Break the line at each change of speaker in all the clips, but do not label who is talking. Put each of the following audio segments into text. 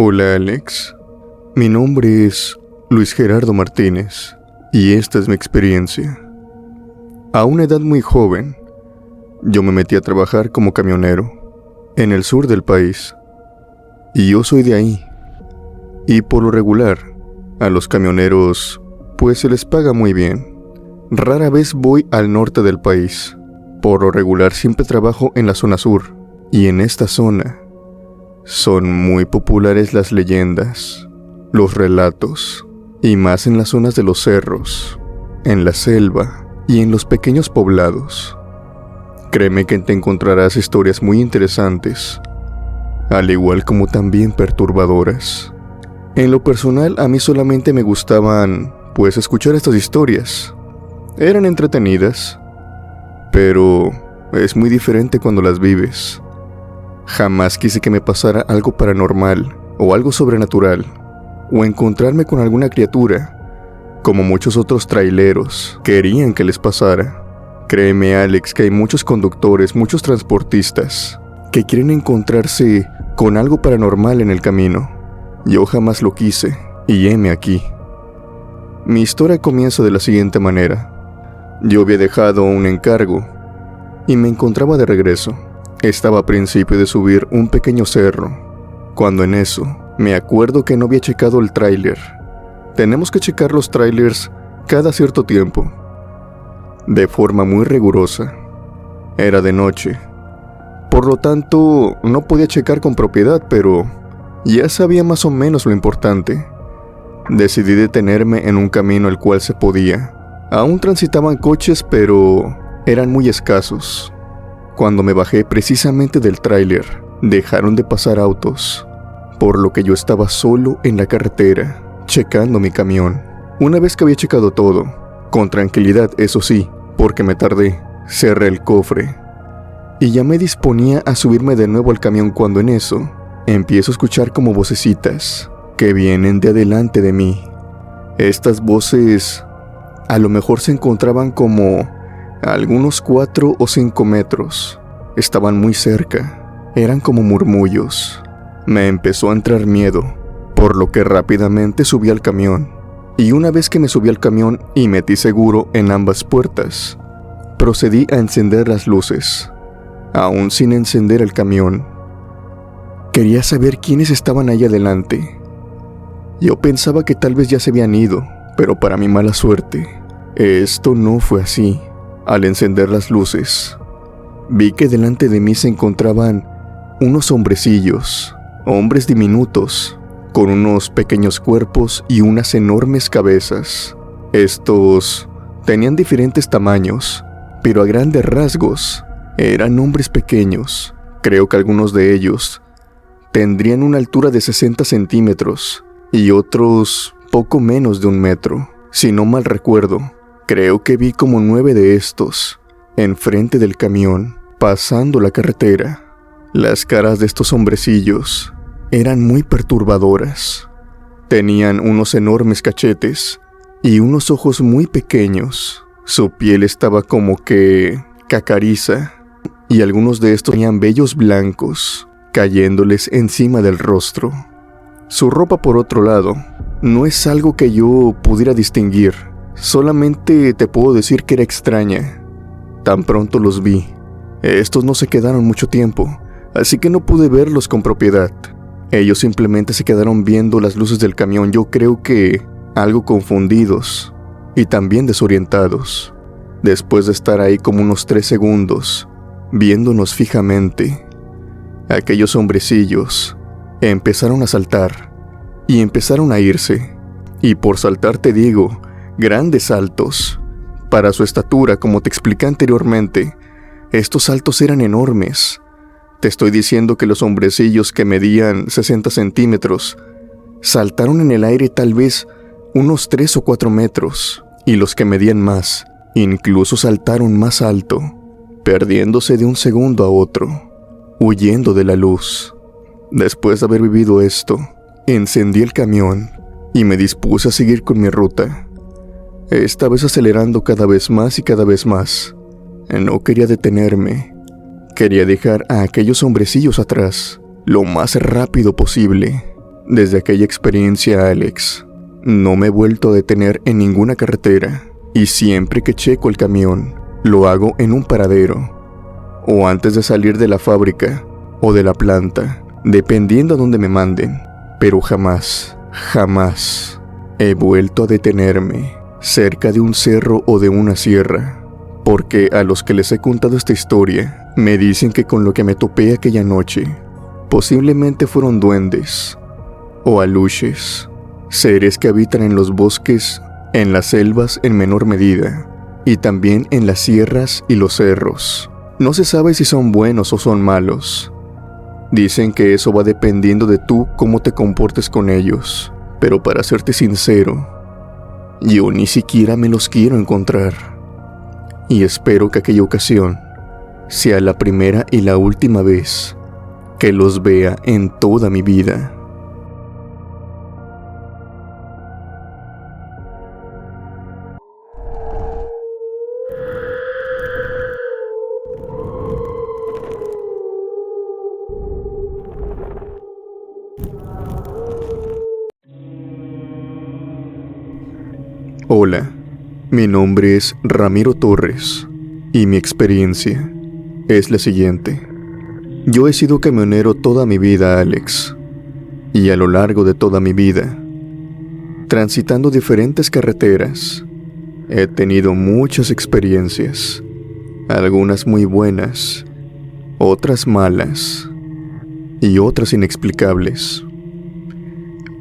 Hola Alex, mi nombre es Luis Gerardo Martínez y esta es mi experiencia. A una edad muy joven, yo me metí a trabajar como camionero en el sur del país. Y yo soy de ahí. Y por lo regular, a los camioneros pues se les paga muy bien. Rara vez voy al norte del país. Por lo regular siempre trabajo en la zona sur. Y en esta zona son muy populares las leyendas, los relatos, y más en las zonas de los cerros, en la selva y en los pequeños poblados. Créeme que te encontrarás historias muy interesantes, al igual como también perturbadoras. En lo personal, a mí solamente me gustaban, pues, escuchar estas historias. Eran entretenidas, pero es muy diferente cuando las vives. Jamás quise que me pasara algo paranormal o algo sobrenatural, o encontrarme con alguna criatura, como muchos otros traileros querían que les pasara. Créeme, Alex, que hay muchos conductores, muchos transportistas, que quieren encontrarse con algo paranormal en el camino. Yo jamás lo quise, y heme aquí. Mi historia comienza de la siguiente manera. Yo había dejado un encargo, y me encontraba de regreso. Estaba a principio de subir un pequeño cerro, cuando en eso, me acuerdo que no había checado el tráiler. Tenemos que checar los tráilers cada cierto tiempo, de forma muy rigurosa. Era de noche, por lo tanto no podía checar con propiedad, pero ya sabía más o menos lo importante. Decidí detenerme en un camino el cual se podía. Aún transitaban coches, pero eran muy escasos. Cuando me bajé precisamente del tráiler, dejaron de pasar autos, por lo que yo estaba solo en la carretera, checando mi camión. Una vez que había checado todo, con tranquilidad eso sí, porque me tardé, cerré el cofre, y ya me disponía a subirme de nuevo al camión cuando en eso, empiezo a escuchar como vocecitas que vienen de adelante de mí. Estas voces a lo mejor se encontraban como a algunos 4 o 5 metros. Estaban muy cerca, eran como murmullos. Me empezó a entrar miedo, por lo que rápidamente subí al camión. Y una vez que me subí al camión y metí seguro en ambas puertas, procedí a encender las luces, aún sin encender el camión. Quería saber quiénes estaban ahí adelante. Yo pensaba que tal vez ya se habían ido, pero para mi mala suerte, esto no fue así. Al encender las luces, vi que delante de mí se encontraban unos hombrecillos, hombres diminutos, con unos pequeños cuerpos y unas enormes cabezas. Estos tenían diferentes tamaños, pero a grandes rasgos eran hombres pequeños. Creo que algunos de ellos tendrían una altura de 60 centímetros y otros poco menos de 1 metro. Si no mal recuerdo, creo que vi como 9 de estos enfrente del camión, pasando la carretera. Las caras de estos hombrecillos eran muy perturbadoras. Tenían unos enormes cachetes y unos ojos muy pequeños. Su piel estaba como que cacariza, y algunos de estos tenían vellos blancos cayéndoles encima del rostro. Su ropa, por otro lado, no es algo que yo pudiera distinguir. Solamente te puedo decir que era extraña. Tan pronto los vi, estos no se quedaron mucho tiempo, así que no pude verlos con propiedad. Ellos simplemente se quedaron viendo las luces del camión, yo creo que algo confundidos y también desorientados. Después de estar ahí como unos 3 segundos, viéndonos fijamente, aquellos hombrecillos empezaron a saltar y empezaron a irse. Y por saltar te digo, grandes saltos. Para su estatura, como te expliqué anteriormente, estos saltos eran enormes. Te estoy diciendo que los hombrecillos que medían 60 centímetros saltaron en el aire tal vez unos 3 o 4 metros, y los que medían más, incluso saltaron más alto, perdiéndose de un segundo a otro, huyendo de la luz. Después de haber vivido esto, encendí el camión y me dispuse a seguir con mi ruta. Esta vez acelerando cada vez más y cada vez más. No quería detenerme. Quería dejar a aquellos hombrecillos atrás lo más rápido posible. Desde aquella experiencia, Alex, no me he vuelto a detener en ninguna carretera y siempre que checo el camión, lo hago en un paradero o antes de salir de la fábrica o de la planta, dependiendo a dónde me manden, pero jamás he vuelto a detenerme cerca de un cerro o de una sierra, porque a los que les he contado esta historia me dicen que con lo que me topé aquella noche posiblemente fueron duendes o aluches, seres que habitan en los bosques, en las selvas en menor medida, y también en las sierras y los cerros. No se sabe si son buenos o son malos. Dicen que eso va dependiendo de tú cómo te comportes con ellos, pero para serte sincero, yo ni siquiera me los quiero encontrar. Y espero que aquella ocasión sea la primera y la última vez que los vea en toda mi vida. Hola, mi nombre es Ramiro Torres y mi experiencia es la siguiente. Yo he sido camionero toda mi vida, Alex, y a lo largo de toda mi vida, transitando diferentes carreteras, he tenido muchas experiencias, algunas muy buenas, otras malas y otras inexplicables.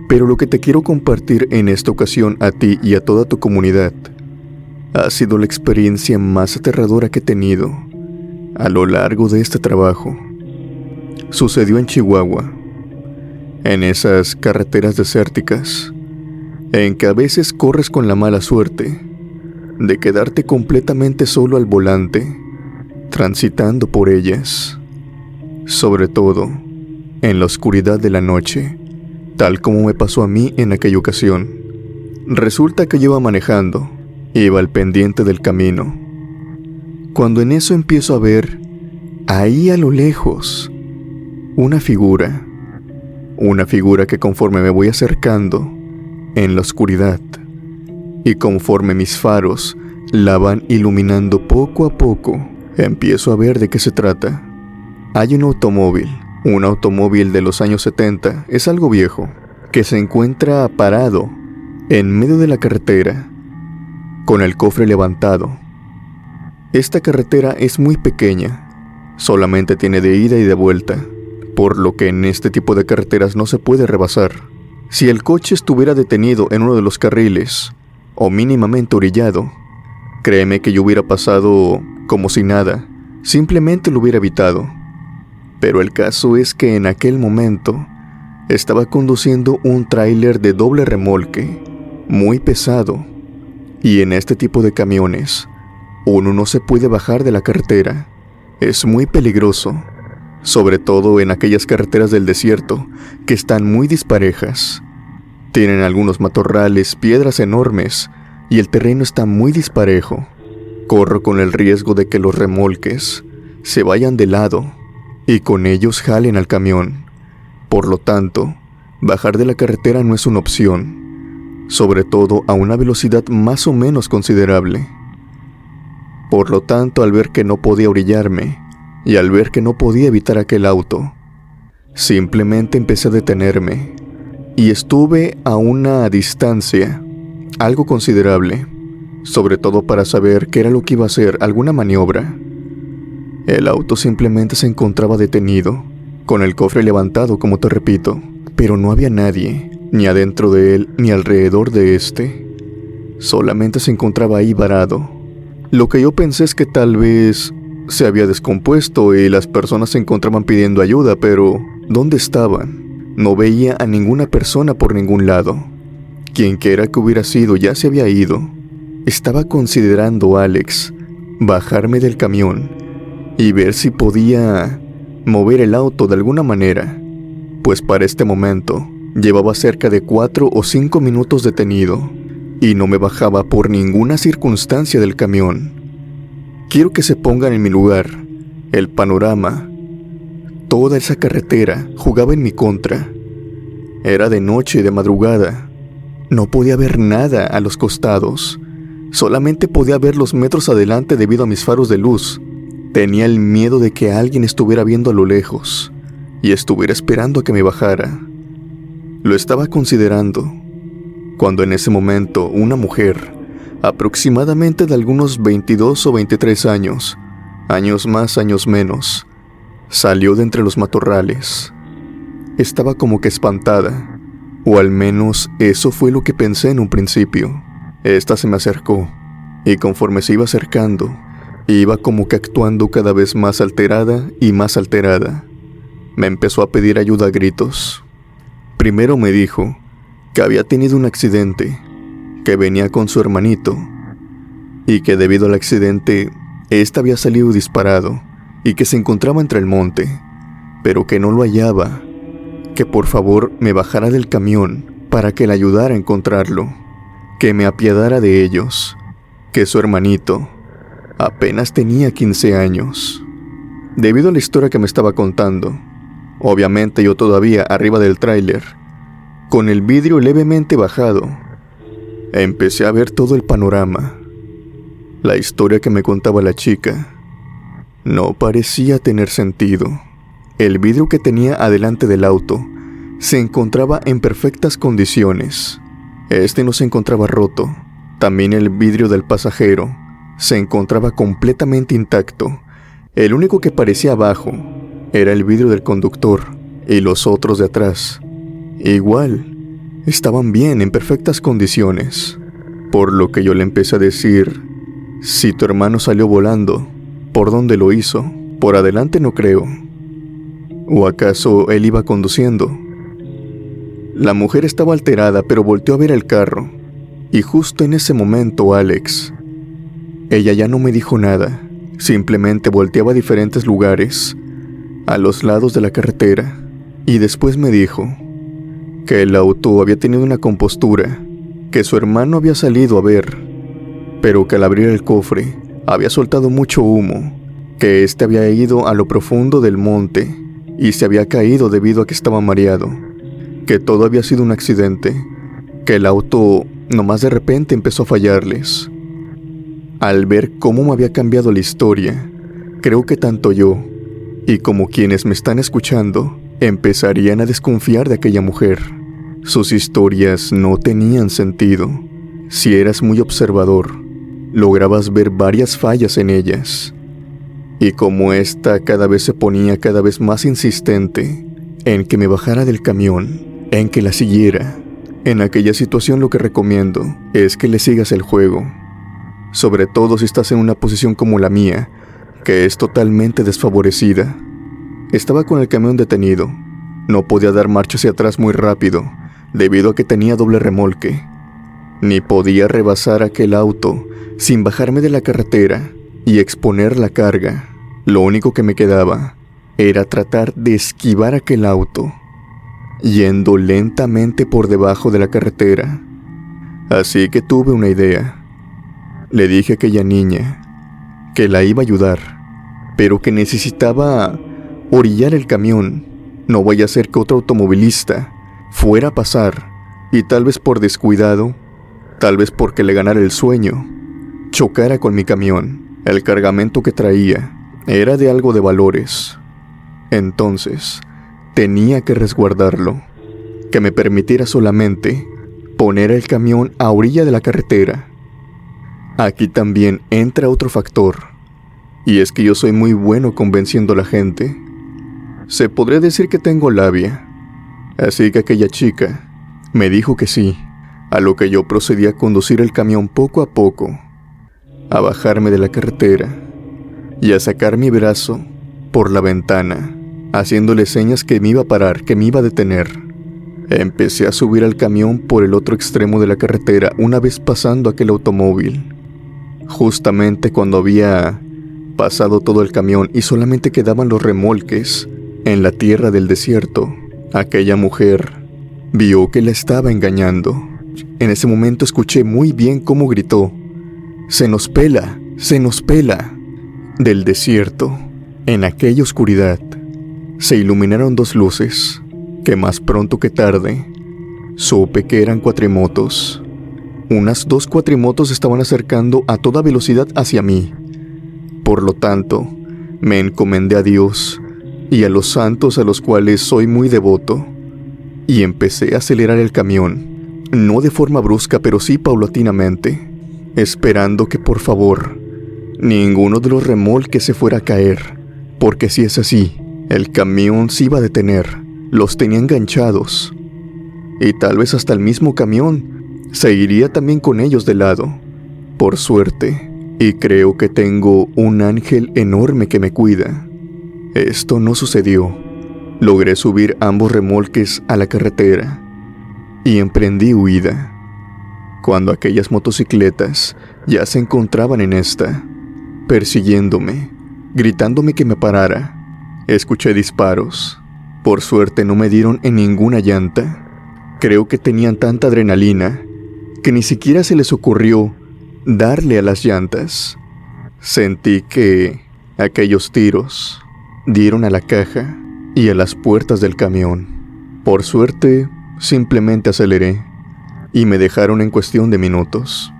Pero lo que te quiero compartir en esta ocasión a ti y a toda tu comunidad ha sido la experiencia más aterradora que he tenido a lo largo de este trabajo. Sucedió en Chihuahua, en esas carreteras desérticas, en que a veces corres con la mala suerte de quedarte completamente solo al volante, transitando por ellas, sobre todo en la oscuridad de la noche, tal como me pasó a mí en aquella ocasión. Resulta que yo iba manejando, iba al pendiente del camino, cuando en eso empiezo a ver, ahí a lo lejos, una figura que conforme me voy acercando, en la oscuridad, y conforme mis faros la van iluminando poco a poco, empiezo a ver de qué se trata. Hay un automóvil de los años 70, es algo viejo, que se encuentra parado en medio de la carretera, con el cofre levantado. Esta carretera es muy pequeña, solamente tiene de ida y de vuelta, por lo que en este tipo de carreteras no se puede rebasar. Si el coche estuviera detenido en uno de los carriles, o mínimamente orillado, créeme que yo hubiera pasado como si nada, simplemente lo hubiera evitado. Pero el caso es que en aquel momento estaba conduciendo un tráiler de doble remolque, muy pesado, y en este tipo de camiones, uno no se puede bajar de la carretera, es muy peligroso, sobre todo en aquellas carreteras del desierto que están muy disparejas. Tienen algunos matorrales, piedras enormes, y el terreno está muy disparejo. Corro con el riesgo de que los remolques se vayan de lado y con ellos jalen al camión. Por lo tanto, bajar de la carretera no es una opción, sobre todo a una velocidad más o menos considerable. Por lo tanto, al ver que no podía orillarme y al ver que no podía evitar aquel auto, simplemente empecé a detenerme y estuve a una distancia algo considerable, sobre todo para saber qué era lo que iba a hacer, alguna maniobra. El auto simplemente se encontraba detenido, con el cofre levantado, como te repito, pero no había nadie, ni adentro de él, ni alrededor de este. Solamente se encontraba ahí varado. Lo que yo pensé es que tal vez se había descompuesto y las personas se encontraban pidiendo ayuda, pero ¿dónde estaban? No veía a ninguna persona por ningún lado. Quien quiera que hubiera sido ya se había ido. Estaba considerando, Alex, bajarme del camión y ver si podía mover el auto de alguna manera, pues para este momento llevaba cerca de 4 o 5 minutos detenido y no me bajaba por ninguna circunstancia del camión. Quiero que se pongan en mi lugar. El panorama, toda esa carretera jugaba en mi contra. Era de noche y de madrugada. No podía ver nada a los costados. Solamente podía ver los metros adelante debido a mis faros de luz. Tenía el miedo de que alguien estuviera viendo a lo lejos y estuviera esperando a que me bajara. Lo estaba considerando, cuando en ese momento una mujer, aproximadamente de algunos 22 o 23 años, años más, años menos, salió de entre los matorrales. Estaba como que espantada, o al menos eso fue lo que pensé en un principio. Esta se me acercó, y conforme se iba acercando, iba como que actuando cada vez más alterada y más alterada. Me empezó a pedir ayuda a gritos. Primero me dijo que había tenido un accidente, que venía con su hermanito, y que debido al accidente, éste había salido disparado, y que se encontraba entre el monte, pero que no lo hallaba, que por favor me bajara del camión para que le ayudara a encontrarlo, que me apiadara de ellos, que su hermanito apenas tenía 15 años. Debido a la historia que me estaba contando, obviamente yo todavía arriba del tráiler, con el vidrio levemente bajado, empecé a ver todo el panorama. La historia que me contaba la chica no parecía tener sentido. El vidrio que tenía adelante del auto se encontraba en perfectas condiciones. Este no se encontraba roto. También el vidrio del pasajero se encontraba completamente intacto. El único que parecía abajo era el vidrio del conductor y los otros de atrás. Igual, estaban bien, en perfectas condiciones. Por lo que yo le empecé a decir: si tu hermano salió volando, ¿por dónde lo hizo? Por adelante no creo. ¿O acaso él iba conduciendo? La mujer estaba alterada, pero volteó a ver el carro. Y justo en ese momento, Alex, ella ya no me dijo nada. Simplemente volteaba a diferentes lugares, a los lados de la carretera. Y después me dijo que el auto había tenido una compostura, que su hermano había salido a ver, pero que al abrir el cofre había soltado mucho humo, que éste había ido a lo profundo del monte y se había caído debido a que estaba mareado, que todo había sido un accidente, que el auto nomás de repente empezó a fallarles. Al ver cómo me había cambiado la historia, creo que tanto yo y como quienes me están escuchando empezarían a desconfiar de aquella mujer. Sus historias no tenían sentido. Si eras muy observador, lograbas ver varias fallas en ellas. Y como esta cada vez se ponía cada vez más insistente en que me bajara del camión, en que la siguiera, en aquella situación lo que recomiendo es que le sigas el juego. Sobre todo si estás en una posición como la mía, que es totalmente desfavorecida. Estaba con el camión detenido. No podía dar marcha hacia atrás muy rápido, debido a que tenía doble remolque. Ni podía rebasar aquel auto sin bajarme de la carretera y exponer la carga. Lo único que me quedaba era tratar de esquivar aquel auto, yendo lentamente por debajo de la carretera. Así que tuve una idea. Le dije a aquella niña que la iba a ayudar, pero que necesitaba orillar el camión. No vaya a ser que otro automovilista fuera a pasar y tal vez por descuidado, tal vez porque le ganara el sueño, chocara con mi camión. El cargamento que traía era de algo de valores. Entonces, tenía que resguardarlo, que me permitiera solamente poner el camión a orilla de la carretera. Aquí también entra otro factor, y es que yo soy muy bueno convenciendo a la gente. Se podría decir que tengo labia, así que aquella chica me dijo que sí, a lo que yo procedí a conducir el camión poco a poco, a bajarme de la carretera y a sacar mi brazo por la ventana, haciéndole señas que me iba a parar, que me iba a detener. Empecé a subir al camión por el otro extremo de la carretera una vez pasando aquel automóvil. Justamente cuando había pasado todo el camión y solamente quedaban los remolques en la tierra del desierto, aquella mujer vio que la estaba engañando. En ese momento escuché muy bien cómo gritó: ¡Se nos pela! ¡Se nos pela! Del desierto, en aquella oscuridad, se iluminaron dos luces que más pronto que tarde supe que eran cuatrimotos. Unas 2 cuatrimotos estaban acercando a toda velocidad hacia mí. Por lo tanto, me encomendé a Dios y a los santos a los cuales soy muy devoto, y empecé a acelerar el camión, no de forma brusca, pero sí paulatinamente, esperando que por favor ninguno de los remolques se fuera a caer, porque si es así, el camión se iba a detener, los tenía enganchados, y tal vez hasta el mismo camión seguiría también con ellos de lado. Por suerte, y creo que tengo un ángel enorme que me cuida, esto no sucedió. Logré subir ambos remolques a la carretera y emprendí huida. Cuando aquellas motocicletas ya se encontraban en esta, persiguiéndome, gritándome que me parara, escuché disparos. Por suerte no me dieron en ninguna llanta. Creo que tenían tanta adrenalina que ni siquiera se les ocurrió darle a las llantas. Sentí que aquellos tiros dieron a la caja y a las puertas del camión. Por suerte, simplemente aceleré y me dejaron en cuestión de minutos.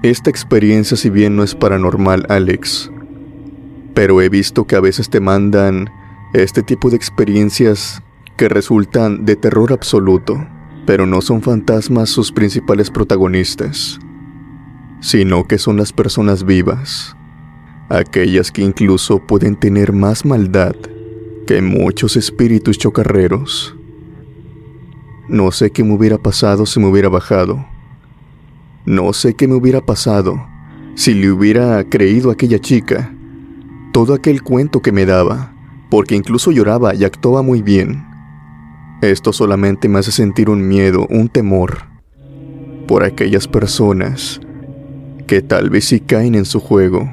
Esta experiencia, si bien no es paranormal, Alex, pero he visto que a veces te mandan este tipo de experiencias que resultan de terror absoluto, pero no son fantasmas sus principales protagonistas, sino que son las personas vivas, aquellas que incluso pueden tener más maldad que muchos espíritus chocarreros. No sé qué me hubiera pasado si me hubiera bajado. No sé qué me hubiera pasado si le hubiera creído a aquella chica todo aquel cuento que me daba, porque incluso lloraba y actuaba muy bien. Esto solamente me hace sentir un miedo, un temor por aquellas personas que tal vez sí caen en su juego.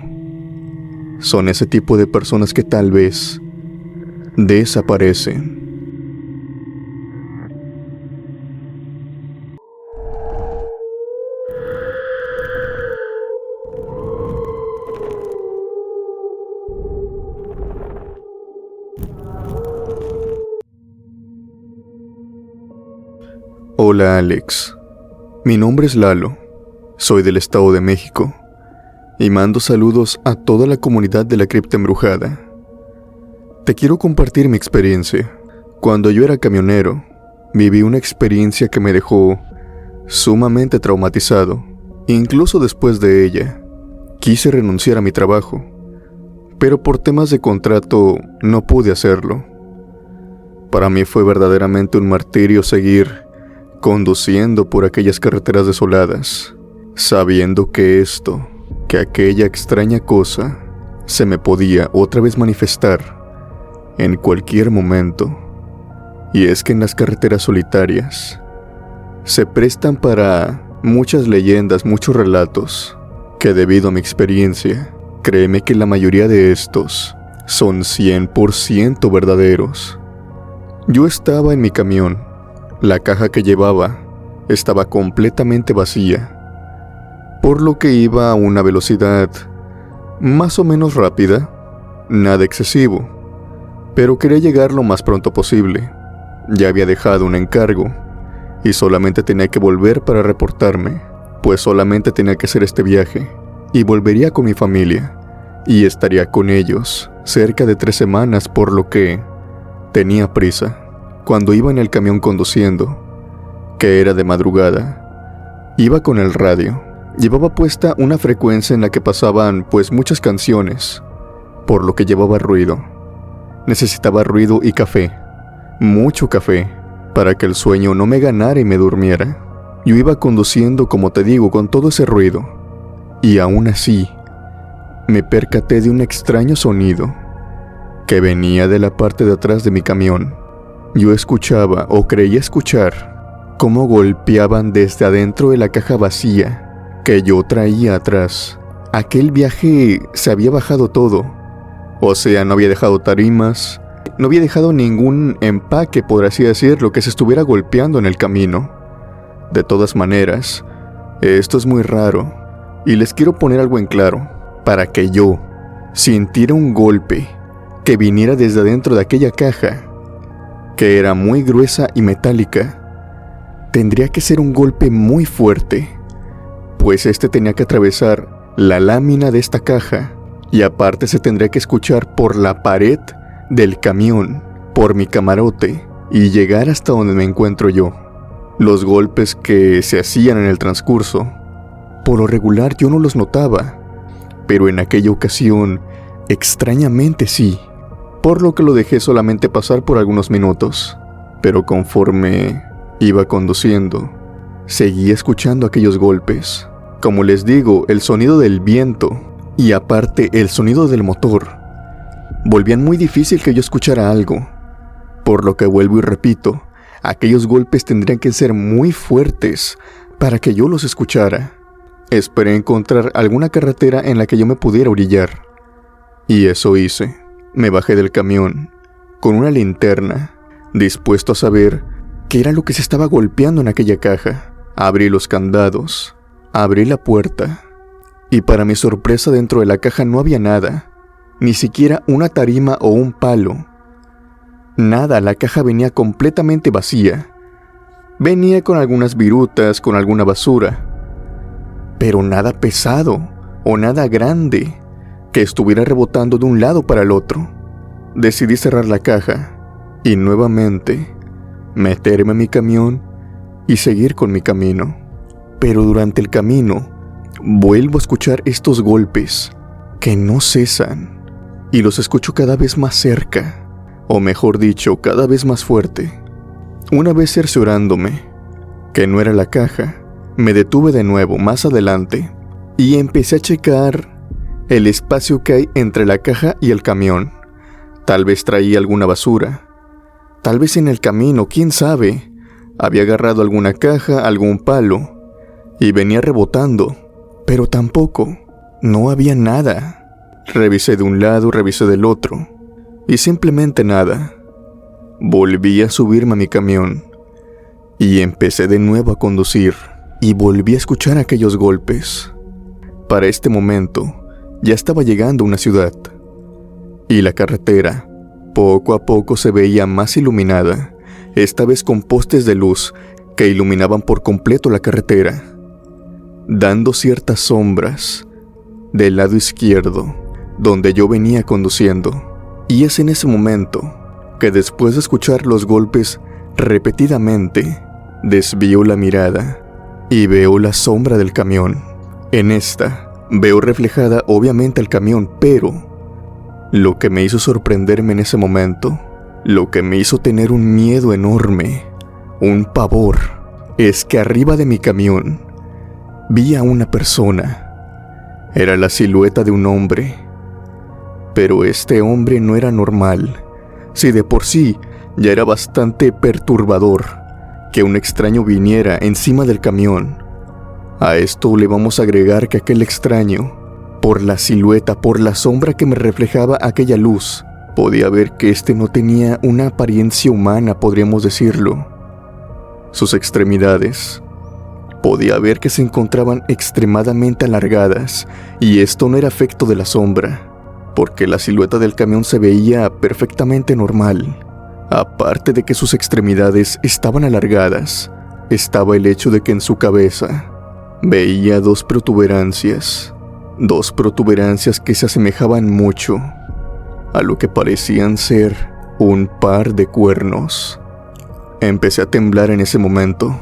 Son ese tipo de personas que tal vez desaparecen. Hola Alex, mi nombre es Lalo, soy del Estado de México y mando saludos a toda la comunidad de la cripta embrujada. Te quiero compartir mi experiencia. Cuando yo era camionero, viví una experiencia que me dejó sumamente traumatizado. Incluso después de ella, quise renunciar a mi trabajo, pero por temas de contrato no pude hacerlo. Para mí fue verdaderamente un martirio seguir conduciendo por aquellas carreteras desoladas, sabiendo que aquella extraña cosa se me podía otra vez manifestar en cualquier momento. Y es que en las carreteras solitarias se prestan para muchas leyendas, muchos relatos, que debido a mi experiencia, créeme que la mayoría de estos son 100% verdaderos. Yo estaba en mi camión. La caja que llevaba estaba completamente vacía, por lo que iba a una velocidad más o menos rápida, nada excesivo, pero quería llegar lo más pronto posible. Ya había dejado un encargo y solamente tenía que volver para reportarme, pues solamente tenía que hacer este viaje y volvería con mi familia y estaría con ellos cerca de 3 semanas, por lo que tenía prisa. Cuando iba en el camión conduciendo, que era de madrugada, iba con el radio. Llevaba puesta una frecuencia en la que pasaban pues muchas canciones, por lo que llevaba ruido. Necesitaba ruido y café, mucho café, para que el sueño no me ganara y me durmiera. Yo iba conduciendo, como te digo, con todo ese ruido, y aún así, me percaté de un extraño sonido que venía de la parte de atrás de mi camión. Yo escuchaba, o creía escuchar, cómo golpeaban desde adentro de la caja vacía que yo traía atrás. Aquel viaje se había bajado todo. O sea, no había dejado tarimas, no había dejado ningún empaque, por así decirlo, que se estuviera golpeando en el camino. De todas maneras, esto es muy raro, y les quiero poner algo en claro. Para que yo sintiera un golpe que viniera desde adentro de aquella caja, que era muy gruesa y metálica. Tendría que ser un golpe muy fuerte, pues este tenía que atravesar la lámina de esta caja y aparte se tendría que escuchar por la pared del camión, por mi camarote y llegar hasta donde me encuentro yo. Los golpes que se hacían en el transcurso, por lo regular yo no los notaba, pero en aquella ocasión, extrañamente sí, por lo que lo dejé solamente pasar por algunos minutos. Pero conforme iba conduciendo, seguía escuchando aquellos golpes. Como les digo, el sonido del viento y aparte el sonido del motor volvían muy difícil que yo escuchara algo, por lo que vuelvo y repito, aquellos golpes tendrían que ser muy fuertes para que yo los escuchara. Esperé encontrar alguna carretera en la que yo me pudiera orillar. Y eso hice. Me bajé del camión, con una linterna, dispuesto a saber qué era lo que se estaba golpeando en aquella caja. Abrí los candados, abrí la puerta, y para mi sorpresa dentro de la caja no había nada, ni siquiera una tarima o un palo. Nada, la caja venía completamente vacía. Venía con algunas virutas, con alguna basura, pero nada pesado o nada grande que estuviera rebotando de un lado para el otro. Decidí cerrar la caja y nuevamente meterme en mi camión y seguir con mi camino. Pero durante el camino vuelvo a escuchar estos golpes que no cesan y los escucho cada vez más cerca, o mejor dicho, cada vez más fuerte. Una vez cerciorándome que no era la caja, me detuve de nuevo más adelante y empecé a checar el espacio que hay entre la caja y el camión. Tal vez traía alguna basura, tal vez en el camino, quién sabe, había agarrado alguna caja, algún palo y venía rebotando, pero tampoco, no había nada. Revisé de un lado, revisé del otro y simplemente nada. Volví a subirme a mi camión y empecé de nuevo a conducir. Y volví a escuchar aquellos golpes. Para este momento, ya estaba llegando a una ciudad, y la carretera, poco a poco se veía más iluminada, esta vez con postes de luz que iluminaban por completo la carretera, dando ciertas sombras del lado izquierdo, donde yo venía conduciendo. Y es en ese momento que después de escuchar los golpes repetidamente, desvío la mirada y veo la sombra del camión. En esta, veo reflejada obviamente el camión, pero lo que me hizo sorprenderme en ese momento, lo que me hizo tener un miedo enorme, un pavor, es que arriba de mi camión vi a una persona. Era la silueta de un hombre, pero este hombre no era normal. Si de por sí ya era bastante perturbador que un extraño viniera encima del camión, a esto le vamos a agregar que aquel extraño, por la silueta, por la sombra que me reflejaba aquella luz, podía ver que este no tenía una apariencia humana, podríamos decirlo. Sus extremidades, podía ver que se encontraban extremadamente alargadas, y esto no era efecto de la sombra, porque la silueta del camión se veía perfectamente normal. Aparte de que sus extremidades estaban alargadas, estaba el hecho de que en su cabeza veía dos protuberancias que se asemejaban mucho a lo que parecían ser un par de cuernos. Empecé a temblar en ese momento.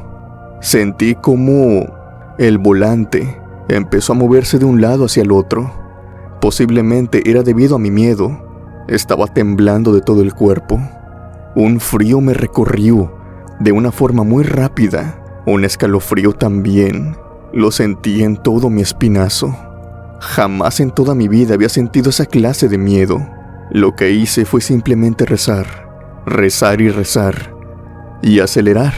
Sentí como el volante empezó a moverse de un lado hacia el otro. Posiblemente era debido a mi miedo. Estaba temblando de todo el cuerpo. Un frío me recorrió de una forma muy rápida. Un escalofrío también. Lo sentí en todo mi espinazo. Jamás en toda mi vida había sentido esa clase de miedo. Lo que hice fue simplemente rezar. Rezar y rezar. Y acelerar.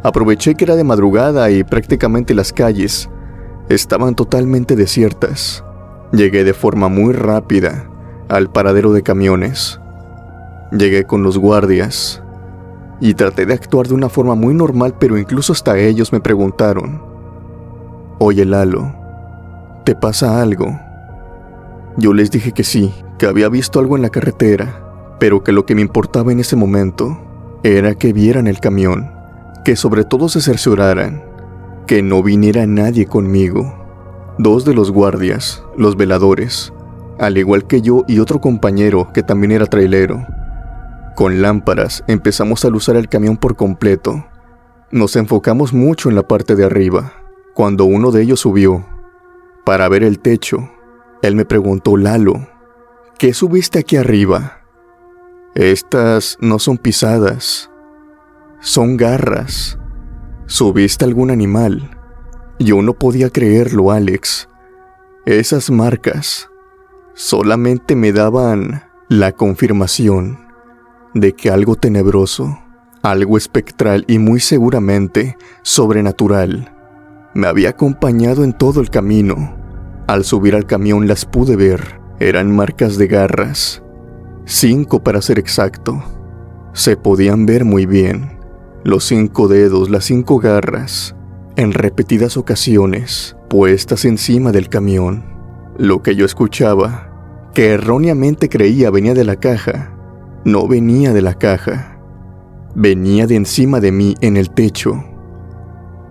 Aproveché que era de madrugada y prácticamente las calles estaban totalmente desiertas. Llegué de forma muy rápida al paradero de camiones. Llegué con los guardias y traté de actuar de una forma muy normal, pero incluso hasta ellos me preguntaron: «Oye, Lalo, ¿te pasa algo?». Yo les dije que sí, que había visto algo en la carretera, pero que lo que me importaba en ese momento era que vieran el camión, que sobre todo se cercioraran, que no viniera nadie conmigo. 2 de los guardias, los veladores, al igual que yo y otro compañero que también era trailero, con lámparas empezamos a luzar el camión por completo. Nos enfocamos mucho en la parte de arriba. Cuando uno de ellos subió para ver el techo, él me preguntó: Lalo, ¿qué subiste aquí arriba? Estas no son pisadas, son garras. ¿Subiste algún animal? Yo no podía creerlo, Alex. Esas marcas solamente me daban la confirmación de que algo tenebroso, algo espectral y muy seguramente sobrenatural me había acompañado en todo el camino. Al subir al camión las pude ver. Eran marcas de garras, 5 para ser exacto. Se podían ver muy bien. Los 5 dedos, las 5 garras, en repetidas ocasiones, puestas encima del camión. Lo que yo escuchaba, que erróneamente creía venía de la caja, no venía de la caja. Venía de encima de mí en el techo.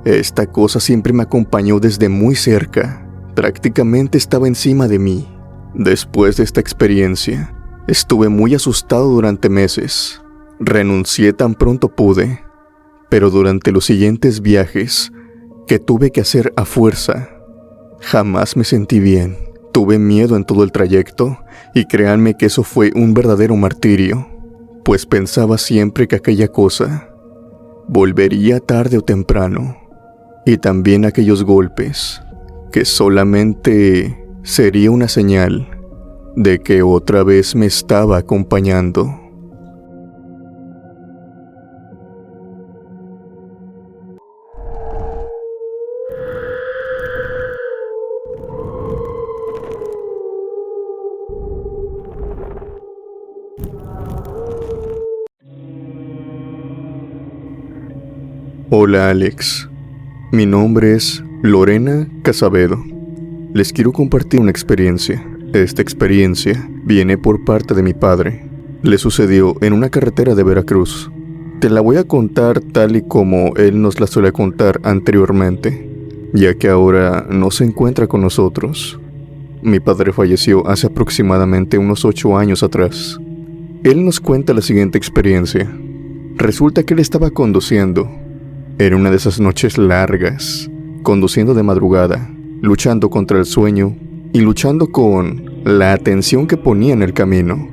Esta cosa siempre me acompañó desde muy cerca. Prácticamente estaba encima de mí. Después de esta experiencia, estuve muy asustado durante meses. Renuncié tan pronto pude, pero durante los siguientes viajes que tuve que hacer a fuerza, jamás me sentí bien. Tuve miedo en todo el trayecto y créanme que eso fue un verdadero martirio, pues pensaba siempre que aquella cosa volvería tarde o temprano, y también aquellos golpes que solamente sería una señal de que otra vez me estaba acompañando. Hola Alex, mi nombre es Lorena Casavedo. Les quiero compartir una experiencia. Esta experiencia viene por parte de mi padre. Le sucedió en una carretera de Veracruz. Te la voy a contar tal y como él nos la suele contar anteriormente, ya que ahora no se encuentra con nosotros. Mi padre falleció hace aproximadamente unos 8 años atrás. Él nos cuenta la siguiente experiencia. Resulta que él estaba conduciendo. Era una de esas noches largas, conduciendo de madrugada, luchando contra el sueño y luchando con la atención que ponía en el camino.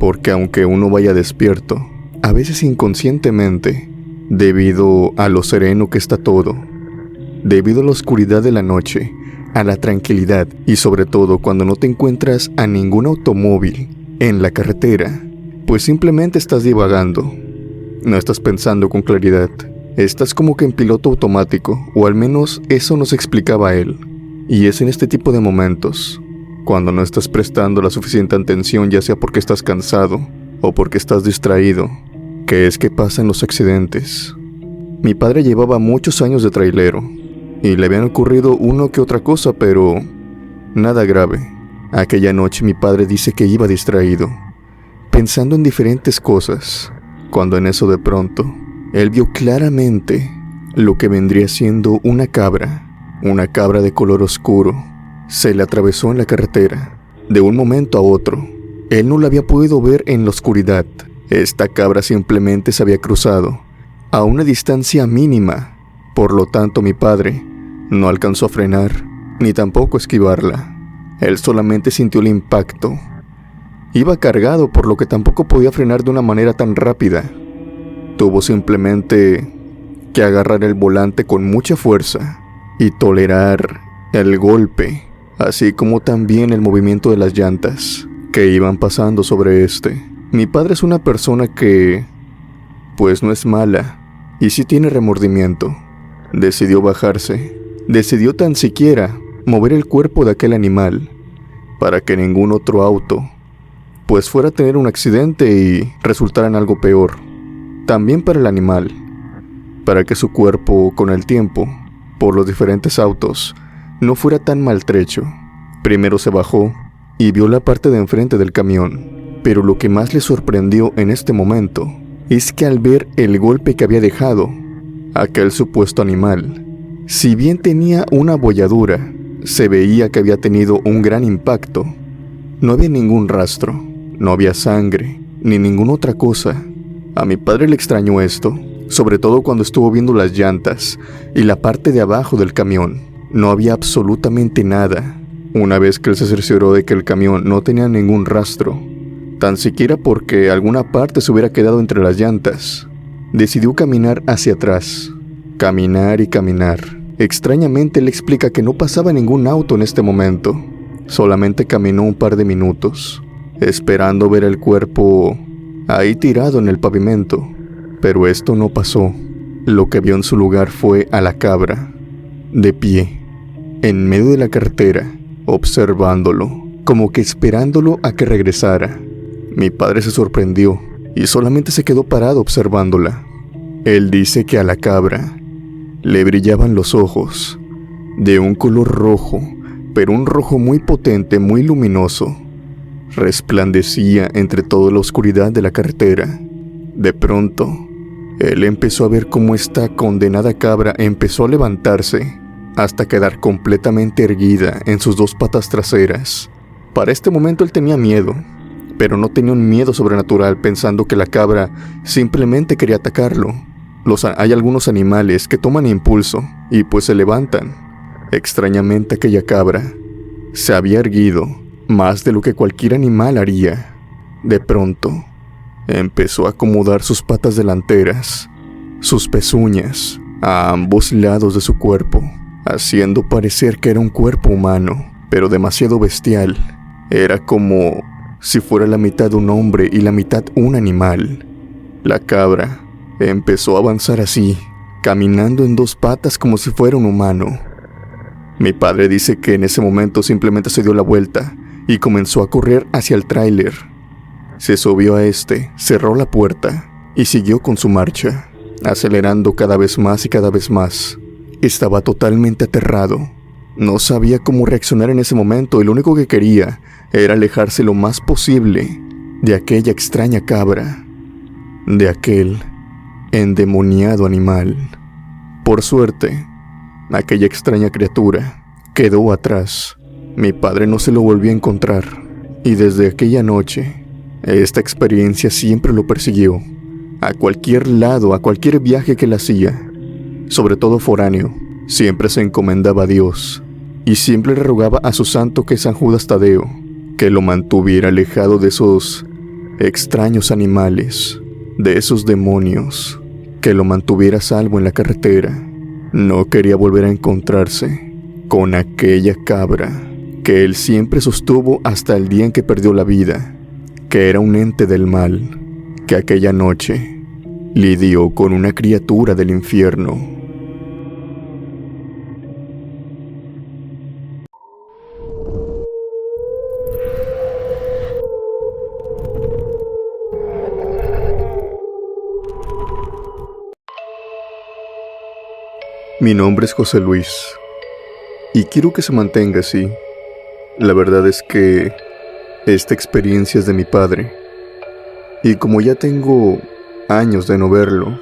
Porque aunque uno vaya despierto, a veces inconscientemente, debido a lo sereno que está todo, debido a la oscuridad de la noche, a la tranquilidad y sobre todo cuando no te encuentras a ningún automóvil en la carretera, pues simplemente estás divagando, no estás pensando con claridad. Estás como que en piloto automático, o al menos eso nos explicaba él. Y es en este tipo de momentos, cuando no estás prestando la suficiente atención, ya sea porque estás cansado o porque estás distraído, que es que pasan los accidentes. Mi padre llevaba muchos años de trailero, y le habían ocurrido uno que otra cosa, pero nada grave. Aquella noche mi padre dice que iba distraído, pensando en diferentes cosas, cuando en eso de pronto él vio claramente lo que vendría siendo una cabra de color oscuro. Se le atravesó en la carretera, de un momento a otro. Él no la había podido ver en la oscuridad. Esta cabra simplemente se había cruzado a una distancia mínima. Por lo tanto, mi padre no alcanzó a frenar, ni tampoco a esquivarla. Él solamente sintió el impacto. Iba cargado, por lo que tampoco podía frenar de una manera tan rápida. Tuvo simplemente que agarrar el volante con mucha fuerza y tolerar el golpe, así como también el movimiento de las llantas que iban pasando sobre este. Mi padre es una persona que, pues no es mala, y sí tiene remordimiento. Decidió bajarse, decidió tan siquiera mover el cuerpo de aquel animal para que ningún otro auto pues fuera a tener un accidente y resultara en algo peor. También para el animal, para que su cuerpo con el tiempo, por los diferentes autos, no fuera tan maltrecho. Primero se bajó y vio la parte de enfrente del camión, pero lo que más le sorprendió en este momento es que al ver el golpe que había dejado aquel supuesto animal, si bien tenía una abolladura, se veía que había tenido un gran impacto. No había ningún rastro, no había sangre, ni ninguna otra cosa. A mi padre le extrañó esto, sobre todo cuando estuvo viendo las llantas y la parte de abajo del camión. No había absolutamente nada. Una vez que él se cercioró de que el camión no tenía ningún rastro, tan siquiera porque alguna parte se hubiera quedado entre las llantas, decidió caminar hacia atrás. Caminar y caminar. Extrañamente, él explica que no pasaba ningún auto en este momento. Solamente caminó un par de minutos, esperando ver el cuerpo ahí tirado en el pavimento. Pero esto no pasó. Lo que vio en su lugar fue a la cabra, de pie, en medio de la carretera, observándolo, como que esperándolo a que regresara. Mi padre se sorprendió y solamente se quedó parado observándola. Él dice que a la cabra le brillaban los ojos, de un color rojo, pero un rojo muy potente, muy luminoso. Resplandecía entre toda la oscuridad de la carretera. De pronto, él empezó a ver cómo esta condenada cabra empezó a levantarse hasta quedar completamente erguida en sus dos patas traseras. Para este momento él tenía miedo, pero no tenía un miedo sobrenatural pensando que la cabra simplemente quería atacarlo. Hay algunos animales que toman impulso y pues se levantan. Extrañamente aquella cabra se había erguido más de lo que cualquier animal haría. De pronto, empezó a acomodar sus patas delanteras, sus pezuñas, a ambos lados de su cuerpo, haciendo parecer que era un cuerpo humano, pero demasiado bestial. Era como si fuera la mitad un hombre y la mitad un animal. La cabra empezó a avanzar así, caminando en dos patas como si fuera un humano. Mi padre dice que en ese momento simplemente se dio la vuelta y comenzó a correr hacia el tráiler. Se subió a este, cerró la puerta y siguió con su marcha, acelerando cada vez más y cada vez más. Estaba totalmente aterrado. No sabía cómo reaccionar en ese momento y lo único que quería era alejarse lo más posible de aquella extraña cabra, de aquel endemoniado animal. Por suerte, aquella extraña criatura quedó atrás. Mi padre no se lo volvió a encontrar y desde aquella noche, esta experiencia siempre lo persiguió. A cualquier lado, a cualquier viaje que él hacía, sobre todo foráneo, siempre se encomendaba a Dios y siempre le rogaba a su santo, que es San Judas Tadeo, que lo mantuviera alejado de esos extraños animales, de esos demonios, que lo mantuviera a salvo en la carretera. No quería volver a encontrarse con aquella cabra que él siempre sostuvo hasta el día en que perdió la vida, que era un ente del mal, que aquella noche lidió con una criatura del infierno. Mi nombre es José Luis y quiero que se mantenga así. La verdad es que esta experiencia es de mi padre y como ya tengo años de no verlo,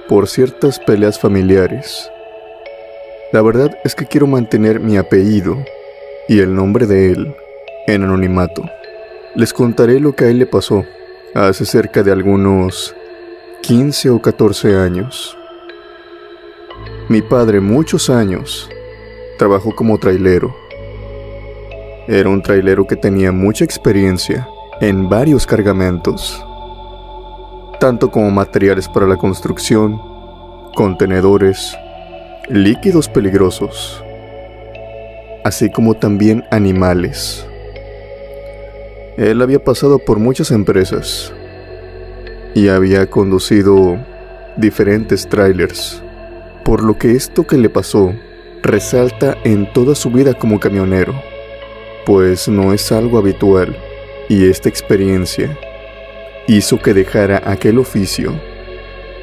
por ciertas peleas familiares, la verdad es que quiero mantener mi apellido y el nombre de él en anonimato. Les contaré lo que a él le pasó hace cerca de algunos 15 o 14 años. Mi padre, muchos años, trabajó como trailero. Era un trailero que tenía mucha experiencia en varios cargamentos, tanto como materiales para la construcción, contenedores, líquidos peligrosos, así como también animales. Él había pasado por muchas empresas y había conducido diferentes trailers, por lo que esto que le pasó resalta en toda su vida como camionero, pues no es algo habitual, y esta experiencia hizo que dejara aquel oficio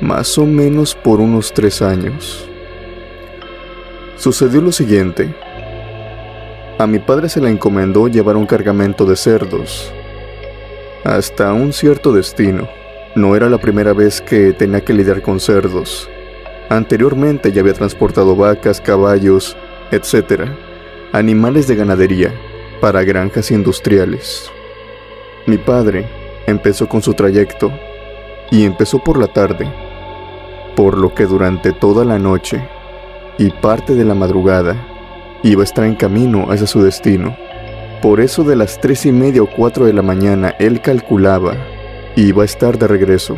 más o menos por unos 3 años. Sucedió lo siguiente. A mi padre se le encomendó llevar un cargamento de cerdos hasta un cierto destino. No era la primera vez que tenía que lidiar con cerdos. Anteriormente ya había transportado vacas, caballos, etc., animales de ganadería, para granjas industriales. Mi padre empezó con su trayecto, y empezó por la tarde, por lo que durante toda la noche y parte de la madrugada iba a estar en camino hacia su destino. Por eso de las 3:30 o 4 de la mañana él calculaba iba a estar de regreso.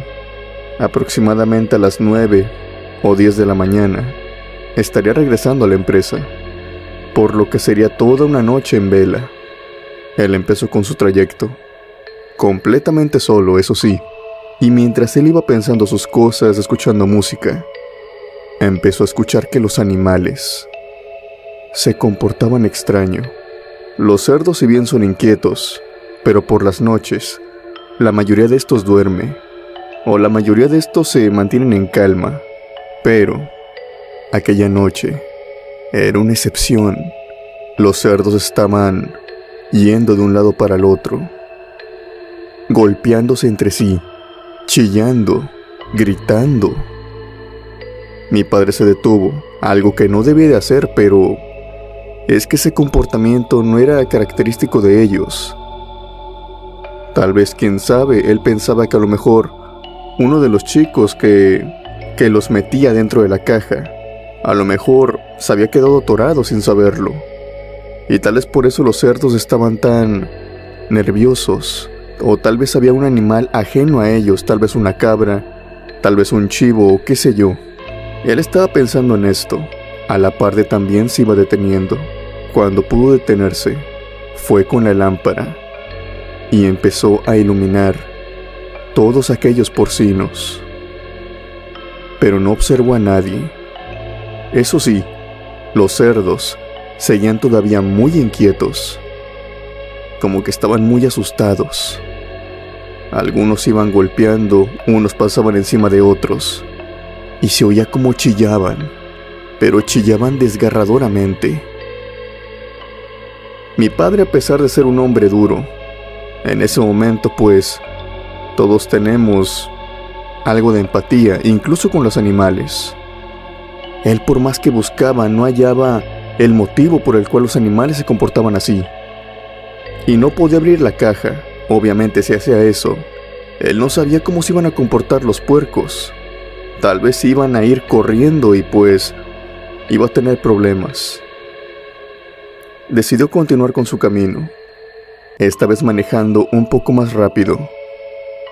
Aproximadamente a las 9 o 10 de la mañana estaría regresando a la empresa, por lo que sería toda una noche en vela. Él empezó con su trayecto, completamente solo, eso sí, y mientras él iba pensando sus cosas, escuchando música, empezó a escuchar que los animales se comportaban extraño. Los cerdos, si bien son inquietos, pero por las noches, la mayoría de estos duerme, o la mayoría de estos se mantienen en calma, pero aquella noche era una excepción. Los cerdos estaban yendo de un lado para el otro, golpeándose entre sí, chillando, gritando. Mi padre se detuvo, algo que no debía de hacer, pero es que ese comportamiento no era característico de ellos. Tal vez, quién sabe, él pensaba que a lo mejor uno de los chicos que los metía dentro de la caja, a lo mejor se había quedado atorado sin saberlo. Y tal vez por eso los cerdos estaban tan nerviosos. O tal vez había un animal ajeno a ellos, tal vez una cabra, tal vez un chivo, o qué sé yo. Él estaba pensando en esto. A la par de también se iba deteniendo. Cuando pudo detenerse, fue con la lámpara y empezó a iluminar todos aquellos porcinos. Pero no observó a nadie. Eso sí, los cerdos seguían todavía muy inquietos, como que estaban muy asustados. Algunos iban golpeando, unos pasaban encima de otros, y se oía como chillaban, pero chillaban desgarradoramente. Mi padre, a pesar de ser un hombre duro, en ese momento pues todos tenemos algo de empatía, incluso con los animales. Él, por más que buscaba, no hallaba el motivo por el cual los animales se comportaban así. Y no podía abrir la caja. Obviamente, si hacía eso, él no sabía cómo se iban a comportar los puercos. Tal vez iban a ir corriendo y pues iba a tener problemas. Decidió continuar con su camino, esta vez manejando un poco más rápido,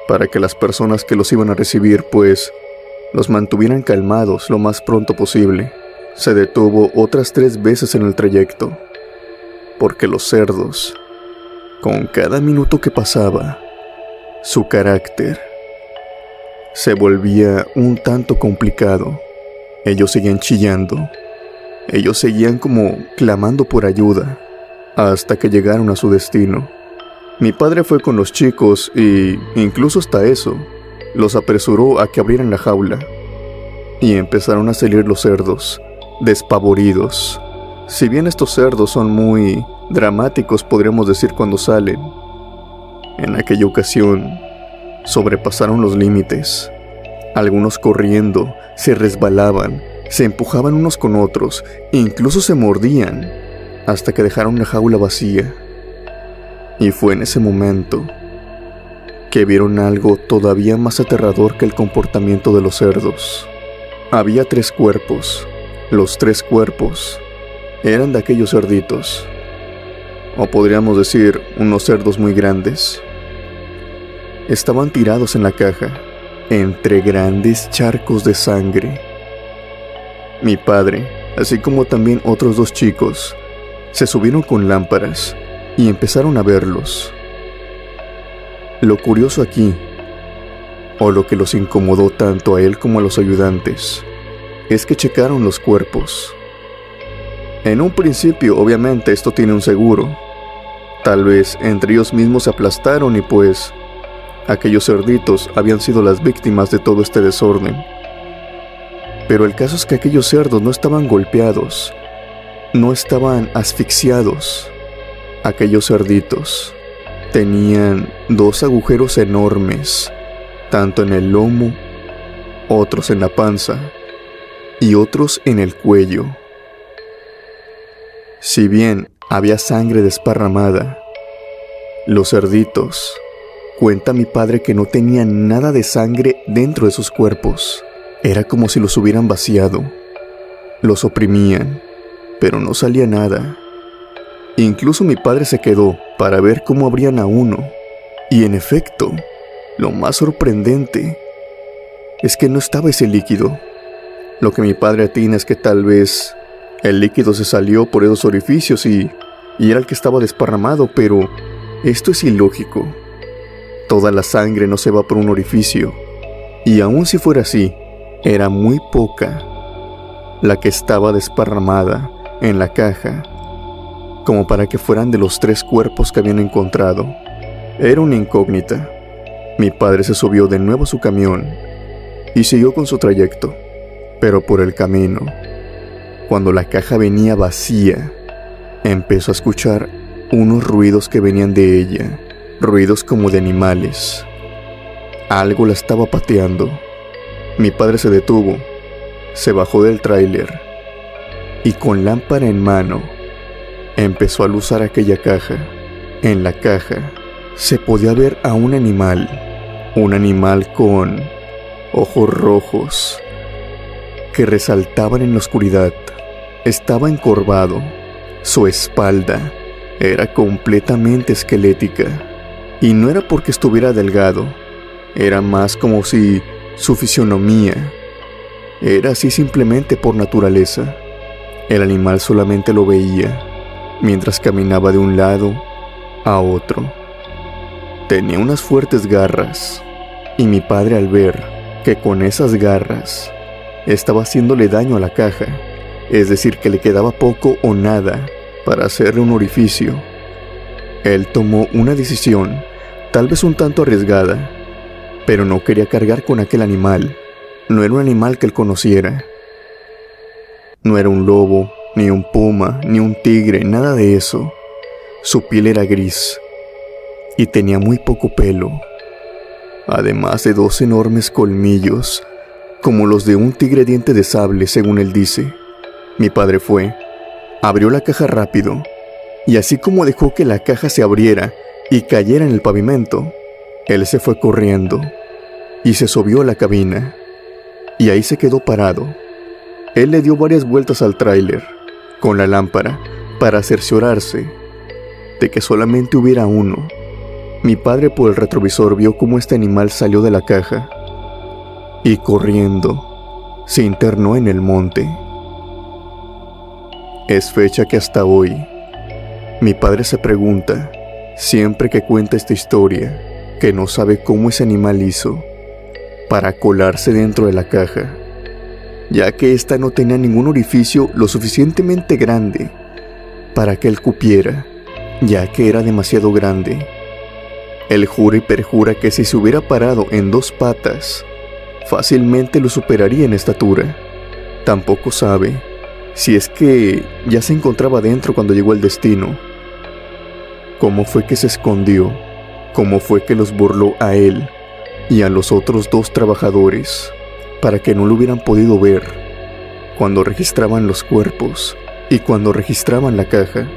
para que las personas que los iban a recibir pues los mantuvieran calmados lo más pronto posible. Se detuvo otras 3 veces en el trayecto, porque los cerdos, con cada minuto que pasaba, su carácter se volvía un tanto complicado. Ellos seguían chillando, ellos seguían como clamando por ayuda, hasta que llegaron a su destino. Mi padre fue con los chicos y, incluso hasta eso, los apresuró a que abrieran la jaula. Y empezaron a salir los cerdos, despavoridos. Si bien estos cerdos son muy dramáticos, podríamos decir, cuando salen, en aquella ocasión sobrepasaron los límites. Algunos corriendo, se resbalaban, se empujaban unos con otros, incluso se mordían, hasta que dejaron la jaula vacía. Y fue en ese momento que vieron algo todavía más aterrador que el comportamiento de los cerdos. Había 3 cuerpos. Los 3 cuerpos eran de aquellos cerditos, o podríamos decir, unos cerdos muy grandes. Estaban tirados en la caja, entre grandes charcos de sangre. Mi padre, así como también otros 2 chicos, se subieron con lámparas y empezaron a verlos. Lo curioso aquí, o lo que los incomodó tanto a él como a los ayudantes, es que checaron los cuerpos. En un principio, obviamente, esto tiene un seguro. Tal vez entre ellos mismos se aplastaron y pues aquellos cerditos habían sido las víctimas de todo este desorden. Pero el caso es que aquellos cerdos no estaban golpeados, no estaban asfixiados. Aquellos cerditos tenían 2 agujeros enormes tanto en el lomo, otros en la panza y otros en el cuello. Si bien había sangre desparramada, los cerditos, cuenta mi padre que no tenían nada de sangre dentro de sus cuerpos. Era como si los hubieran vaciado. Los oprimían, pero no salía nada. Incluso mi padre se quedó para ver cómo abrían a uno. Y en efecto, lo más sorprendente es que no estaba ese líquido. Lo que mi padre atina es que tal vez el líquido se salió por esos orificios y era el que estaba desparramado, pero esto es ilógico. Toda la sangre no se va por un orificio, y aun si fuera así, era muy poca la que estaba desparramada en la caja, como para que fueran de los 3 cuerpos que habían encontrado. Era una incógnita. Mi padre se subió de nuevo a su camión y siguió con su trayecto, pero por el camino, cuando la caja venía vacía, empezó a escuchar unos ruidos que venían de ella, ruidos como de animales. Algo la estaba pateando. Mi padre se detuvo, se bajó del tráiler y con lámpara en mano empezó a luzar aquella caja. En la caja se podía ver a un animal con ojos rojos que resaltaban en la oscuridad. Estaba encorvado, su espalda era completamente esquelética, y no era porque estuviera delgado, era más como si su fisionomía era así simplemente por naturaleza. El animal solamente lo veía mientras caminaba de un lado a otro. Tenía unas fuertes garras, y mi padre, al ver que con esas garras estaba haciéndole daño a la caja, es decir, que le quedaba poco o nada para hacerle un orificio, él tomó una decisión, tal vez un tanto arriesgada, pero no quería cargar con aquel animal. No era un animal que él conociera. No era un lobo, ni un puma, ni un tigre, nada de eso. Su piel era gris y tenía muy poco pelo, además de 2 enormes colmillos, como los de un tigre diente de sable, según él dice. Mi padre fue, abrió la caja rápido, y así como dejó que la caja se abriera y cayera en el pavimento, él se fue corriendo y se subió a la cabina, y ahí se quedó parado. Él le dio varias vueltas al tráiler con la lámpara para cerciorarse de que solamente hubiera uno. Mi padre, por el retrovisor, vio cómo este animal salió de la caja y, corriendo, se internó en el monte. Es fecha que hasta hoy mi padre se pregunta, siempre que cuenta esta historia, que no sabe cómo ese animal hizo para colarse dentro de la caja, ya que ésta no tenía ningún orificio lo suficientemente grande para que él cupiera, ya que era demasiado grande. Él jura y perjura que si se hubiera parado en 2 patas, fácilmente lo superaría en estatura. Tampoco sabe si es que ya se encontraba dentro cuando llegó al destino. ¿Cómo fue que se escondió? ¿Cómo fue que los burló a él y a los otros 2 trabajadores para que no lo hubieran podido ver cuando registraban los cuerpos y cuando registraban la caja?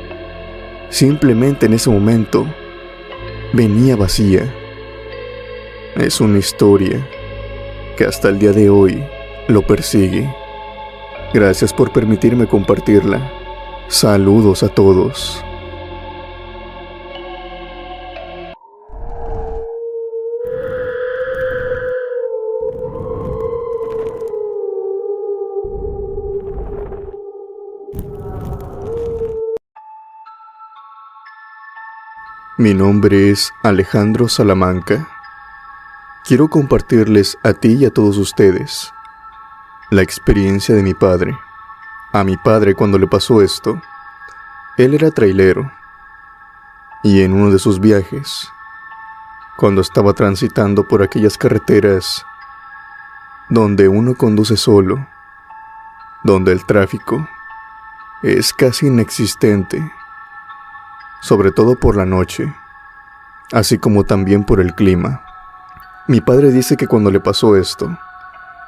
Simplemente en ese momento venía vacía. Es una historia que hasta el día de hoy lo persigue. Gracias por permitirme compartirla. Saludos a todos. Mi nombre es Alejandro Salamanca. Quiero compartirles a ti y a todos ustedes la experiencia de mi padre. A mi padre, cuando le pasó esto, él era trailero, y en uno de sus viajes, cuando estaba transitando por aquellas carreteras donde uno conduce solo, donde el tráfico es casi inexistente, sobre todo por la noche, así como también por el clima. Mi padre dice que cuando le pasó esto,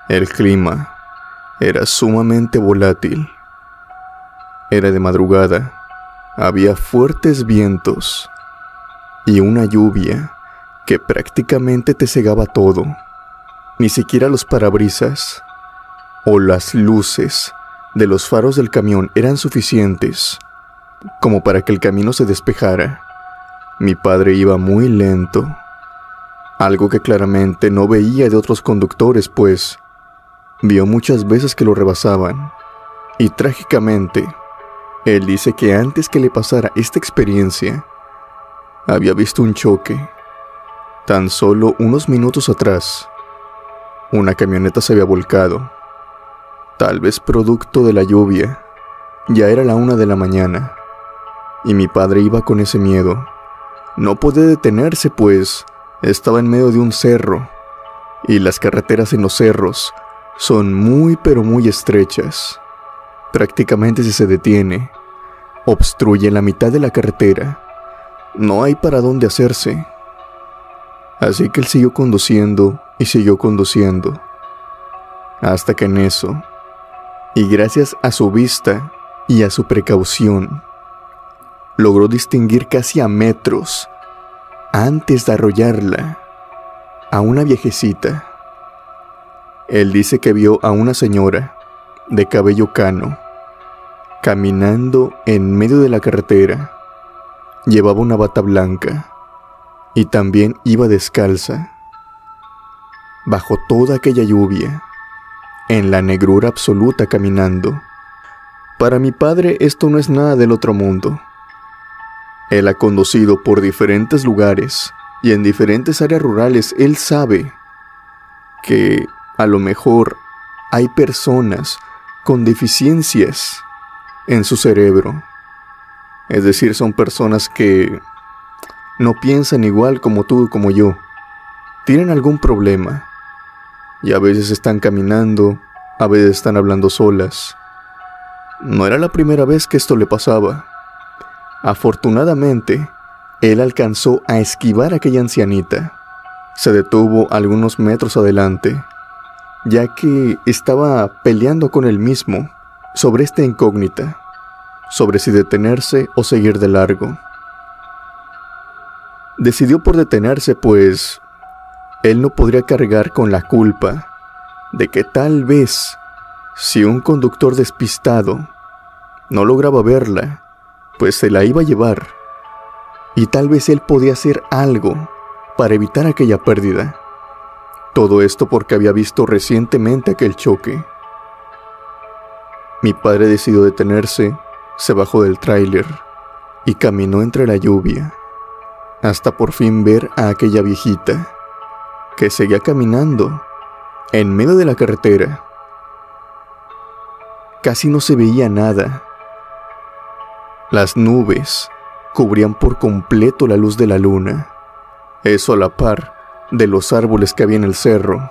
el clima era sumamente volátil. Era de madrugada, había fuertes vientos y una lluvia que prácticamente te cegaba todo. Ni siquiera los parabrisas o las luces de los faros del camión eran suficientes como para que el camino se despejara. Mi padre iba muy lento, algo que claramente no veía de otros conductores, pues vio muchas veces que lo rebasaban. Y trágicamente, él dice que antes que le pasara esta experiencia, había visto un choque. Tan solo unos minutos atrás, una camioneta se había volcado, tal vez producto de la lluvia. Ya era la 1 de la mañana, y mi padre iba con ese miedo. No podía detenerse, pues estaba en medio de un cerro, y las carreteras en los cerros son muy pero muy estrechas. Prácticamente si se detiene, obstruye la mitad de la carretera. No hay para dónde hacerse. Así que él siguió conduciendo y siguió conduciendo, hasta que en eso, y gracias a su vista y a su precaución, logró distinguir casi a metros, antes de arrollarla, a una viejecita. Él dice que vio a una señora de cabello cano, caminando en medio de la carretera. Llevaba una bata blanca y también iba descalza. Bajo toda aquella lluvia, en la negrura absoluta caminando. Para mi padre esto no es nada del otro mundo. Él ha conducido por diferentes lugares y en diferentes áreas rurales. Él sabe que a lo mejor hay personas con deficiencias en su cerebro. Es decir, son personas que no piensan igual como tú, como yo. Tienen algún problema y a veces están caminando, a veces están hablando solas. No era la primera vez que esto le pasaba. Afortunadamente, él alcanzó a esquivar a aquella ancianita. Se detuvo algunos metros adelante, ya que estaba peleando con él mismo sobre esta incógnita, sobre si detenerse o seguir de largo. Decidió por detenerse, pues él no podría cargar con la culpa de que tal vez, si un conductor despistado no lograba verla, pues se la iba a llevar, y tal vez él podía hacer algo para evitar aquella pérdida. Todo esto porque había visto recientemente aquel choque. Mi padre decidió detenerse, se bajó del tráiler y caminó entre la lluvia, hasta por fin ver a aquella viejita que seguía caminando en medio de la carretera. Casi no se veía nada. Las nubes cubrían por completo la luz de la luna, eso a la par de los árboles que había en el cerro,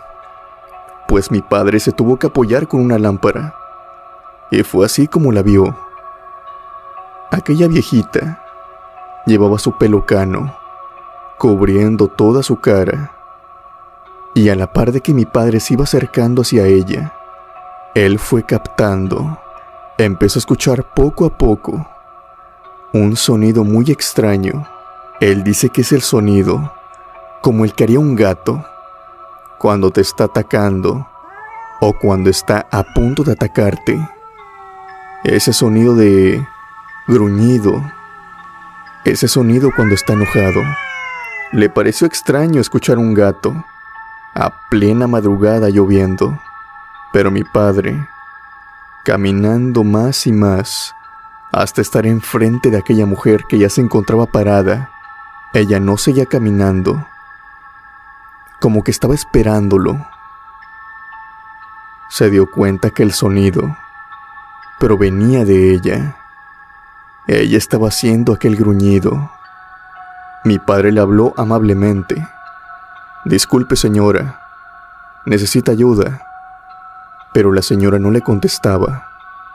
pues mi padre se tuvo que apoyar con una lámpara, y fue así como la vio. Aquella viejita llevaba su pelo cano, cubriendo toda su cara, y a la par de que mi padre se iba acercando hacia ella, él fue captando, empezó a escuchar poco a poco un sonido muy extraño. Él dice que es el sonido como el que haría un gato cuando te está atacando o cuando está a punto de atacarte. Ese sonido de gruñido, ese sonido cuando está enojado. Le pareció extraño escuchar un gato a plena madrugada lloviendo, pero mi padre, caminando más y más, hasta estar enfrente de aquella mujer que ya se encontraba parada. Ella no seguía caminando, como que estaba esperándolo. Se dio cuenta que el sonido provenía de ella. Ella estaba haciendo aquel gruñido. Mi padre le habló amablemente. «Disculpe, señora, necesita ayuda». Pero la señora no le contestaba.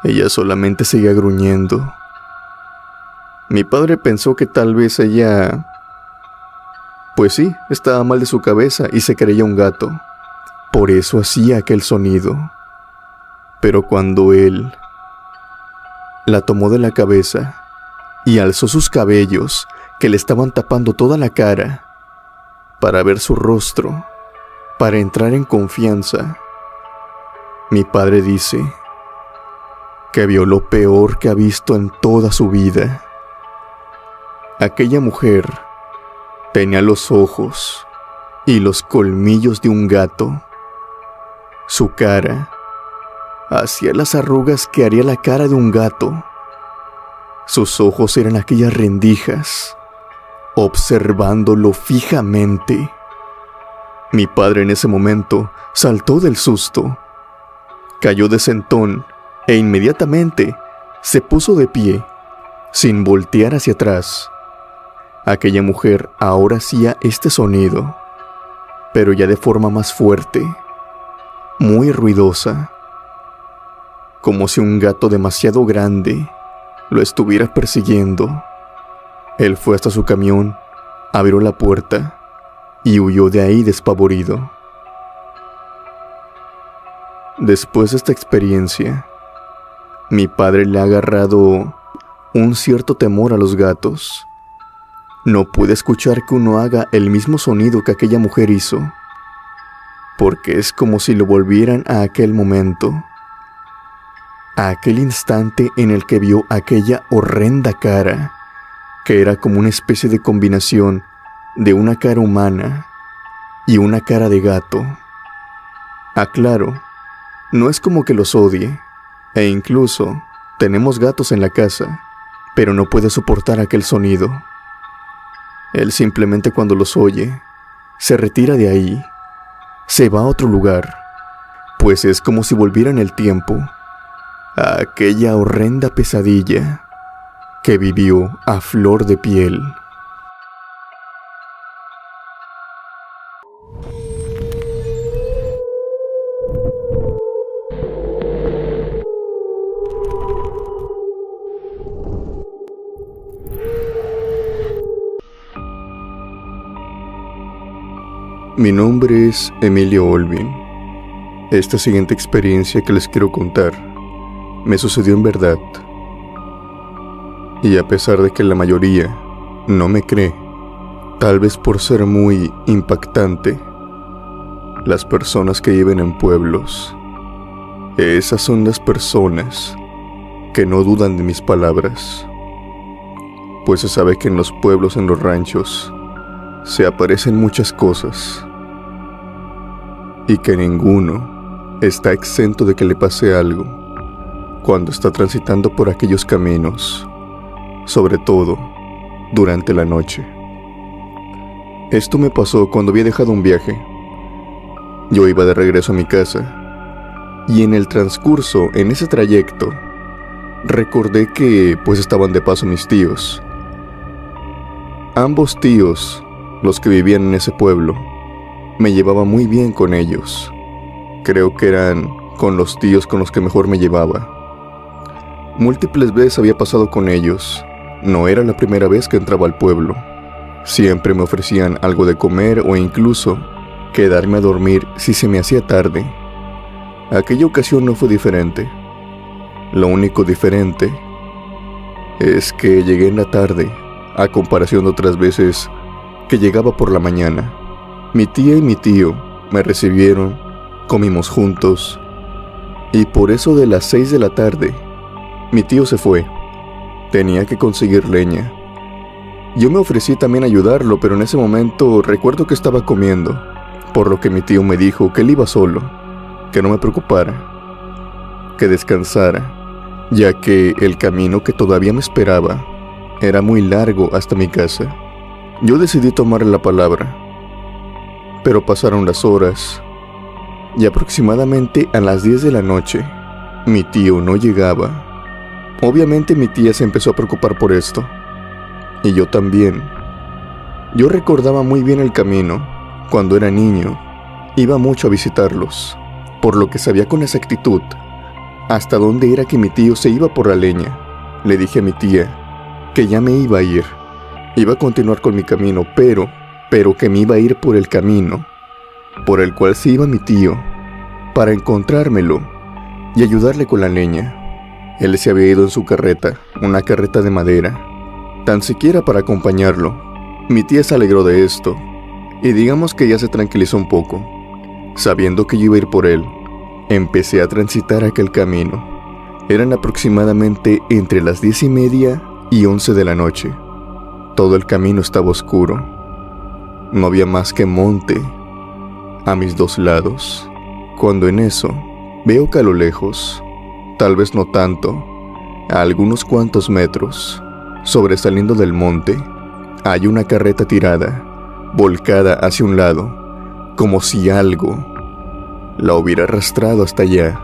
Ella solamente seguía gruñendo. Mi padre pensó que tal vez ella Pues sí, estaba mal de su cabeza y se creía un gato. Por eso hacía aquel sonido. Pero cuando él la tomó de la cabeza y alzó sus cabellos que le estaban tapando toda la cara para ver su rostro, para entrar en confianza, mi padre dice que vio lo peor que ha visto en toda su vida. Aquella mujer tenía los ojos y los colmillos de un gato. Su cara hacía las arrugas que haría la cara de un gato. Sus ojos eran aquellas rendijas, observándolo fijamente. Mi padre en ese momento saltó del susto, cayó de sentón e inmediatamente se puso de pie, sin voltear hacia atrás. Aquella mujer ahora hacía este sonido, pero ya de forma más fuerte, muy ruidosa, como si un gato demasiado grande lo estuviera persiguiendo. Él fue hasta su camión, abrió la puerta y huyó de ahí despavorido. Después de esta experiencia, mi padre le ha agarrado un cierto temor a los gatos. No puede escuchar que uno haga el mismo sonido que aquella mujer hizo, porque es como si lo volvieran a aquel momento, a aquel instante en el que vio aquella horrenda cara, que era como una especie de combinación de una cara humana y una cara de gato. Aclaro, no es como que los odie, e incluso tenemos gatos en la casa, pero no puede soportar aquel sonido. Él simplemente cuando los oye, se retira de ahí, se va a otro lugar, pues es como si volviera en el tiempo a aquella horrenda pesadilla que vivió a flor de piel. Mi nombre es Emilio Olvin. Esta siguiente experiencia que les quiero contar me sucedió en verdad. Y a pesar de que la mayoría no me cree, tal vez por ser muy impactante, las personas que viven en pueblos, esas son las personas que no dudan de mis palabras. Pues se sabe que en los pueblos, en los ranchos, se aparecen muchas cosas y que ninguno está exento de que le pase algo cuando está transitando por aquellos caminos, sobre todo durante la noche. Esto me pasó cuando había dejado un viaje. Yo iba de regreso a mi casa y en el transcurso, en ese trayecto, recordé que pues estaban de paso mis tíos. Ambos tíos, los que vivían en ese pueblo, me llevaba muy bien con ellos. Creo que eran con los tíos con los que mejor me llevaba. Múltiples veces había pasado con ellos. No era la primera vez que entraba al pueblo. Siempre me ofrecían algo de comer o incluso quedarme a dormir si se me hacía tarde. Aquella ocasión no fue diferente. Lo único diferente es que llegué en la tarde, a comparación de otras veces que llegaba por la mañana. Mi tía y mi tío me recibieron, comimos juntos, y por eso de las 6 de la tarde, mi tío se fue. Tenía que conseguir leña. Yo me ofrecí también a ayudarlo, pero en ese momento recuerdo que estaba comiendo, por lo que mi tío me dijo que él iba solo, que no me preocupara, que descansara, ya que el camino que todavía me esperaba era muy largo hasta mi casa. Yo decidí tomarle la palabra, pero pasaron las horas y aproximadamente a las 10 de la noche, mi tío no llegaba. Obviamente mi tía se empezó a preocupar por esto, y yo también. Yo recordaba muy bien el camino. Cuando era niño, iba mucho a visitarlos, por lo que sabía con exactitud hasta dónde era que mi tío se iba por la leña. Le dije a mi tía que ya me iba a ir. Iba a continuar con mi camino, pero pero que me iba a ir por el camino por el cual se iba mi tío, para encontrármelo y ayudarle con la leña. Él se había ido en su carreta, una carreta de madera, tan siquiera para acompañarlo. Mi tía se alegró de esto, y digamos que ya se tranquilizó un poco. Sabiendo que yo iba a ir por él, empecé a transitar aquel camino. Eran aproximadamente entre las 10:30 y 11 de la noche. Todo el camino estaba oscuro. No había más que monte a mis dos lados, cuando en eso veo que a lo lejos, tal vez no tanto, a algunos cuantos metros, sobresaliendo del monte, hay una carreta tirada, volcada hacia un lado, como si algo la hubiera arrastrado hasta allá.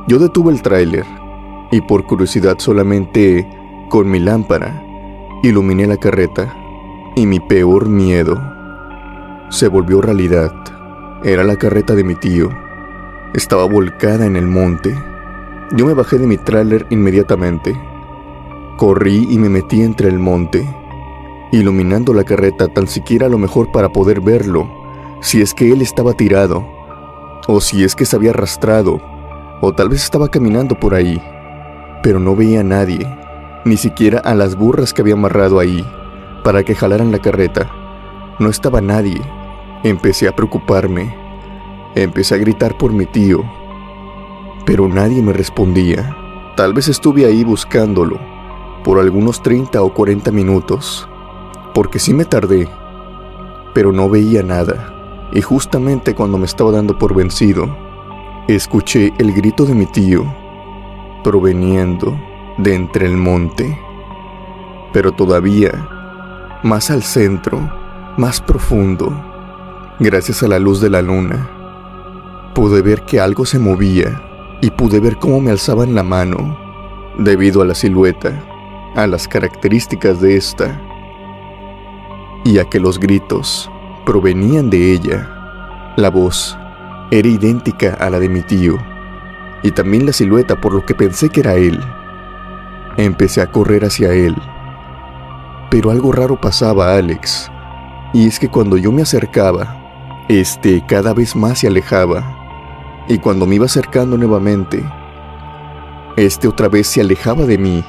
Yo detuve el tráiler y por curiosidad solamente con mi lámpara iluminé la carreta, y mi peor miedo se volvió realidad. Era la carreta de mi tío. Estaba volcada en el monte. Yo me bajé de mi tráiler inmediatamente. Corrí y me metí entre el monte, iluminando la carreta tan siquiera a lo mejor para poder verlo, si es que él estaba tirado, o si es que se había arrastrado, o tal vez estaba caminando por ahí. Pero no veía a nadie, ni siquiera a las burras que había amarrado ahí para que jalaran la carreta. No estaba nadie. Empecé a preocuparme. Empecé a gritar por mi tío, pero nadie me respondía. Tal vez estuve ahí buscándolo por algunos 30 o 40 minutos, porque sí me tardé, pero no veía nada. Y justamente cuando me estaba dando por vencido, escuché el grito de mi tío, proveniendo de entre el monte, pero todavía más al centro, más profundo. Gracias a la luz de la luna, pude ver que algo se movía y pude ver cómo me alzaban la mano, debido a la silueta, a las características de esta, y a que los gritos provenían de ella. La voz era idéntica a la de mi tío, y también la silueta, por lo que pensé que era él. Empecé a correr hacia él, pero algo raro pasaba, Alex, y es que cuando yo me acercaba, cada vez más se alejaba, y cuando me iba acercando nuevamente, otra vez se alejaba de mí.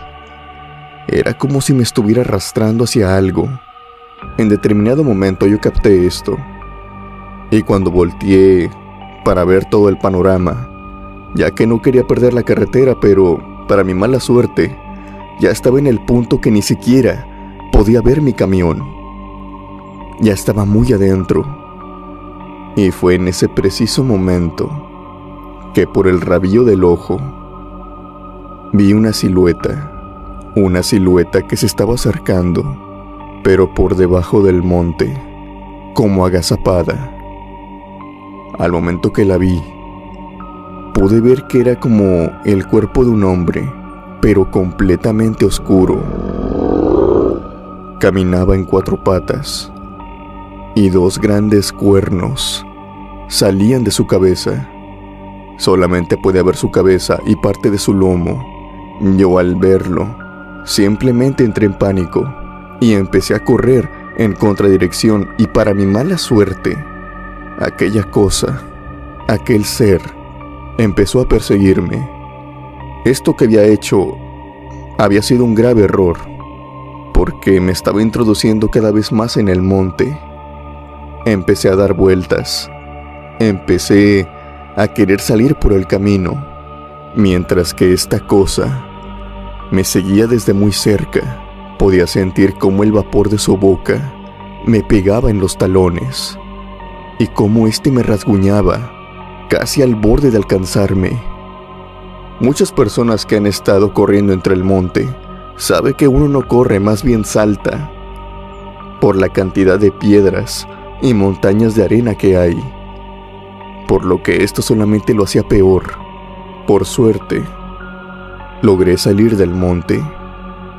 Era como si me estuviera arrastrando hacia algo. En determinado momento yo capté esto, y cuando volteé para ver todo el panorama, ya que no quería perder la carretera, pero para mi mala suerte, ya estaba en el punto que ni siquiera podía ver mi camión. Ya estaba muy adentro. Y fue en ese preciso momento que por el rabillo del ojo vi una silueta que se estaba acercando, pero por debajo del monte, como agazapada. Al momento que la vi, pude ver que era como el cuerpo de un hombre, pero completamente oscuro. Caminaba en 4 patas, y 2 grandes cuernos salían de su cabeza. Solamente podía ver su cabeza y parte de su lomo. Yo, al verlo, simplemente entré en pánico y empecé a correr en contradirección, y para mi mala suerte, aquella cosa, aquel ser, empezó a perseguirme. Esto que había hecho había sido un grave error, porque me estaba introduciendo cada vez más en el monte. Empecé a dar vueltas. Empecé a querer salir por el camino, mientras que esta cosa me seguía desde muy cerca. Podía sentir cómo el vapor de su boca me pegaba en los talones, y cómo me rasguñaba, casi al borde de alcanzarme. Muchas personas que han estado corriendo entre el monte saben que uno no corre, más bien salta, por la cantidad de piedras y montañas de arena que hay, por lo que esto solamente lo hacía peor. Por suerte, logré salir del monte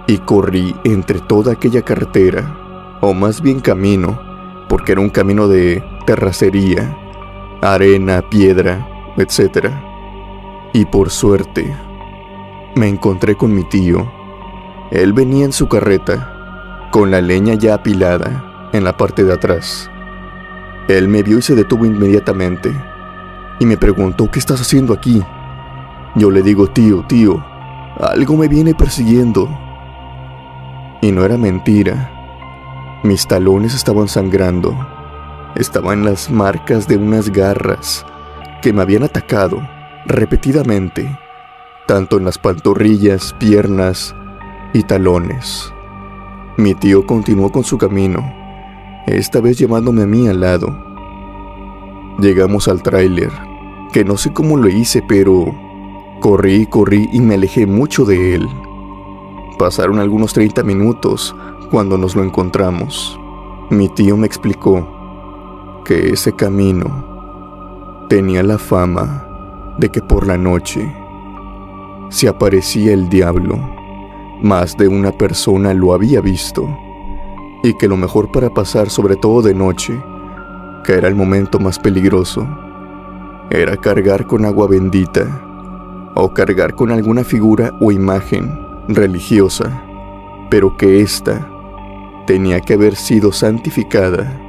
y corrí entre toda aquella carretera, o más bien camino, porque era un camino de terracería, arena, piedra, etc. Y por suerte, me encontré con mi tío. Él venía en su carreta, con la leña ya apilada, en la parte de atrás. Él me vio y se detuvo inmediatamente y me preguntó: ¿qué estás haciendo aquí? Yo le digo: tío, algo me viene persiguiendo. Y no era mentira. Mis talones estaban sangrando. Estaban las marcas de unas garras que me habían atacado repetidamente, tanto en las pantorrillas, piernas y talones. Mi tío continuó con su camino, esta vez llevándome a mí al lado. Llegamos al tráiler, que no sé cómo lo hice, pero corrí y me alejé mucho de él. Pasaron algunos 30 minutos cuando nos lo encontramos. Mi tío me explicó que ese camino tenía la fama de que por la noche se aparecía el diablo. Más de una persona lo había visto, y que lo mejor para pasar, sobre todo de noche, que era el momento más peligroso, era cargar con agua bendita o cargar con alguna figura o imagen religiosa, pero que ésta tenía que haber sido santificada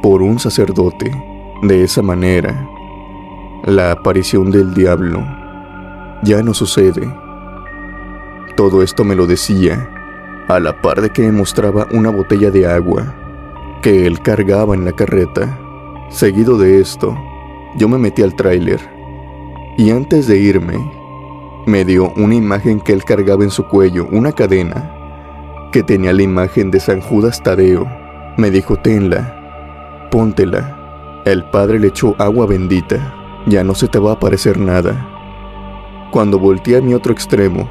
por un sacerdote. De esa manera, la aparición del diablo ya no sucede. Todo esto me lo decía a la par de que me mostraba una botella de agua que él cargaba en la carreta. Seguido de esto, yo me metí al tráiler y antes de irme, me dio una imagen que él cargaba en su cuello, una cadena que tenía la imagen de San Judas Tadeo. Me dijo: tenla, póntela. El padre le echó agua bendita, ya no se te va a aparecer nada. Cuando volteé a mi otro extremo,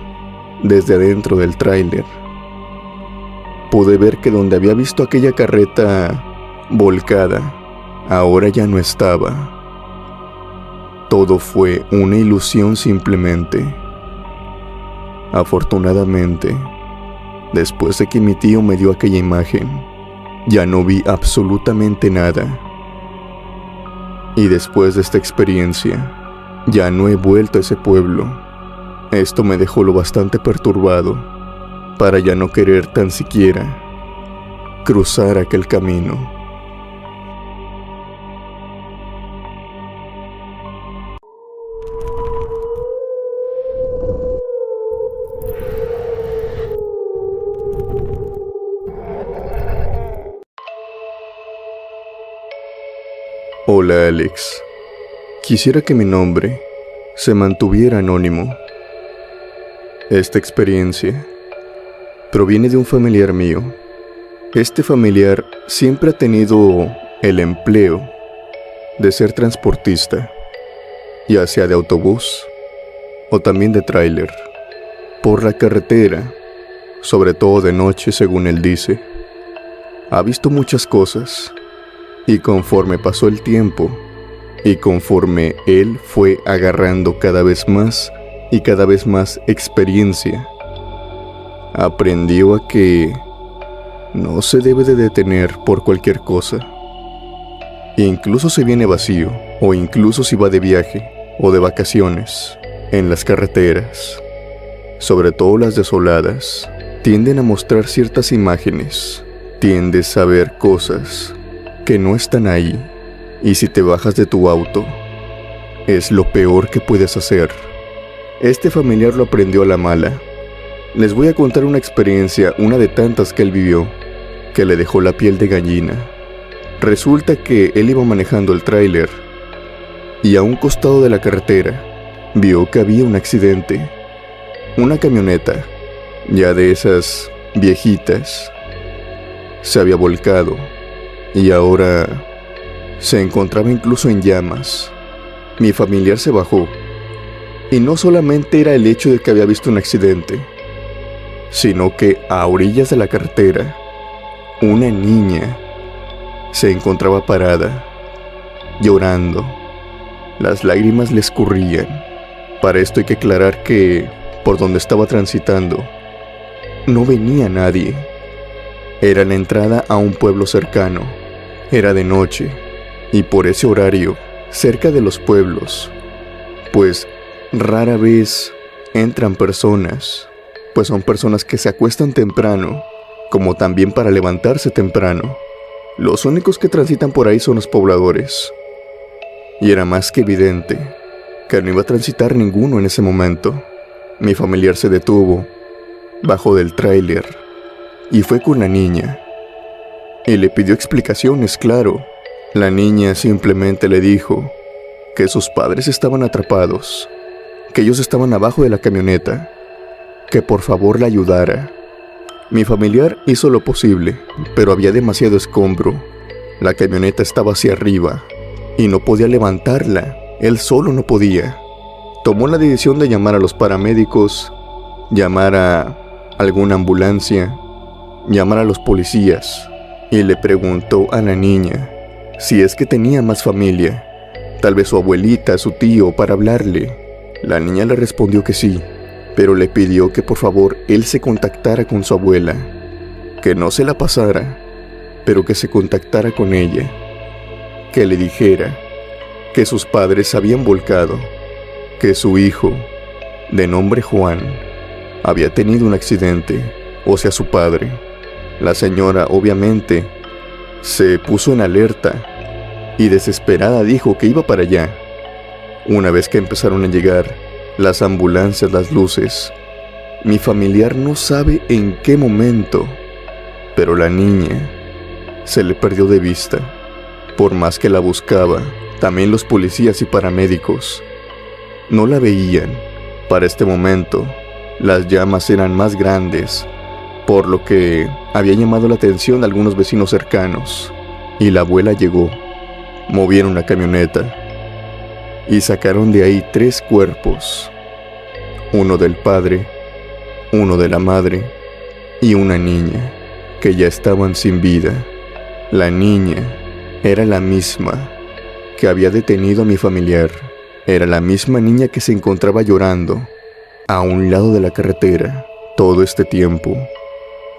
desde adentro del tráiler, pude ver que donde había visto aquella carreta volcada, ahora ya no estaba. Todo fue una ilusión simplemente. Afortunadamente, después de que mi tío me dio aquella imagen, ya no vi absolutamente nada. Y después de esta experiencia, ya no he vuelto a ese pueblo. Esto me dejó lo bastante perturbado para ya no querer tan siquiera cruzar aquel camino. Hola Alex, quisiera que mi nombre se mantuviera anónimo. Esta experiencia proviene de un familiar mío. Este familiar siempre ha tenido el empleo de ser transportista, ya sea de autobús o también de tráiler, por la carretera, sobre todo de noche, según él dice. Ha visto muchas cosas. Y conforme pasó el tiempo, y conforme él fue agarrando cada vez más y cada vez más experiencia, aprendió a que no se debe de detener por cualquier cosa. Incluso si viene vacío, o incluso si va de viaje o de vacaciones, en las carreteras, sobre todo las desoladas, tienden a mostrar ciertas imágenes, tiendes a ver cosas que no están ahí, y si te bajas de tu auto, es lo peor que puedes hacer. Este familiar lo aprendió a la mala. Les voy a contar una experiencia, una de tantas que él vivió, que le dejó la piel de gallina. Resulta que él iba manejando el tráiler, y a un costado de la carretera, vio que había un accidente. Una camioneta, ya de esas viejitas, se había volcado, y ahora se encontraba incluso en llamas. Mi familiar se bajó, y no solamente era el hecho de que había visto un accidente, sino que a orillas de la carretera, una niña se encontraba parada, llorando. Las lágrimas le escurrían. Para esto hay que aclarar que por donde estaba transitando no venía nadie. Era la entrada a un pueblo cercano. Era de noche, y por ese horario, cerca de los pueblos, pues rara vez entran personas, pues son personas que se acuestan temprano, como también para levantarse temprano. Los únicos que transitan por ahí son los pobladores. Y era más que evidente que no iba a transitar ninguno en ese momento. Mi familiar se detuvo, bajó del tráiler y fue con la niña. Y le pidió explicaciones, claro. La niña simplemente le dijo que sus padres estaban atrapados, que ellos estaban abajo de la camioneta, que por favor la ayudara. Mi familiar hizo lo posible, pero había demasiado escombro. La camioneta estaba hacia arriba y no podía levantarla. Él solo no podía. Tomó la decisión de llamar a los paramédicos, llamar a alguna ambulancia, llamar a los policías, y le preguntó a la niña si es que tenía más familia, tal vez su abuelita, su tío, para hablarle. La niña le respondió que sí, pero le pidió que por favor él se contactara con su abuela, que no se la pasara, pero que se contactara con ella, que le dijera que sus padres se habían volcado, que su hijo, de nombre Juan, había tenido un accidente, o sea su padre. La señora obviamente se puso en alerta y desesperada dijo que iba para allá. Una vez que empezaron a llegar las ambulancias, las luces, mi familiar no sabe en qué momento, pero la niña se le perdió de vista. Por más que la buscaba, también los policías y paramédicos no la veían. Para este momento, las llamas eran más grandes, por lo que había llamado la atención de algunos vecinos cercanos, y la abuela llegó. Movieron la camioneta y sacaron de ahí 3 cuerpos, uno del padre, uno de la madre y una niña, que ya estaban sin vida. La niña era la misma que había detenido a mi familiar. Era la misma niña que se encontraba llorando a un lado de la carretera todo este tiempo.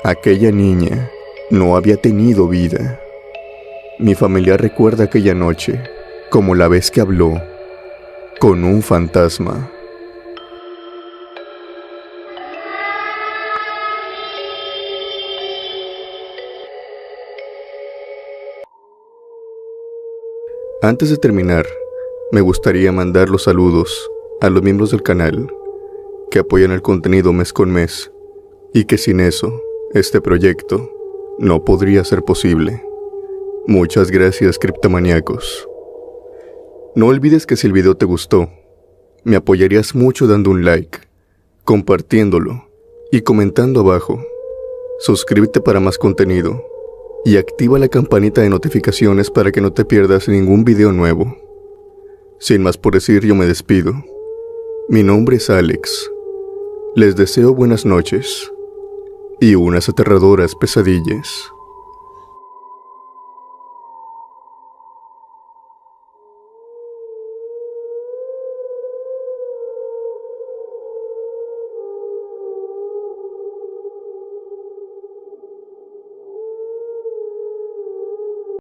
Aquella niña no había tenido vida. Mi familiar recuerda aquella noche como la vez que habló con un fantasma. Antes de terminar, me gustaría mandar los saludos a los miembros del canal que apoyan el contenido mes con mes, y que sin eso, este proyecto no podría ser posible. Muchas gracias, criptomaníacos. No olvides que si el video te gustó, me apoyarías mucho dando un like, compartiéndolo y comentando abajo. Suscríbete para más contenido y activa la campanita de notificaciones para que no te pierdas ningún video nuevo. Sin más por decir, yo me despido. Mi nombre es Alex. Les deseo buenas noches y unas aterradoras pesadillas.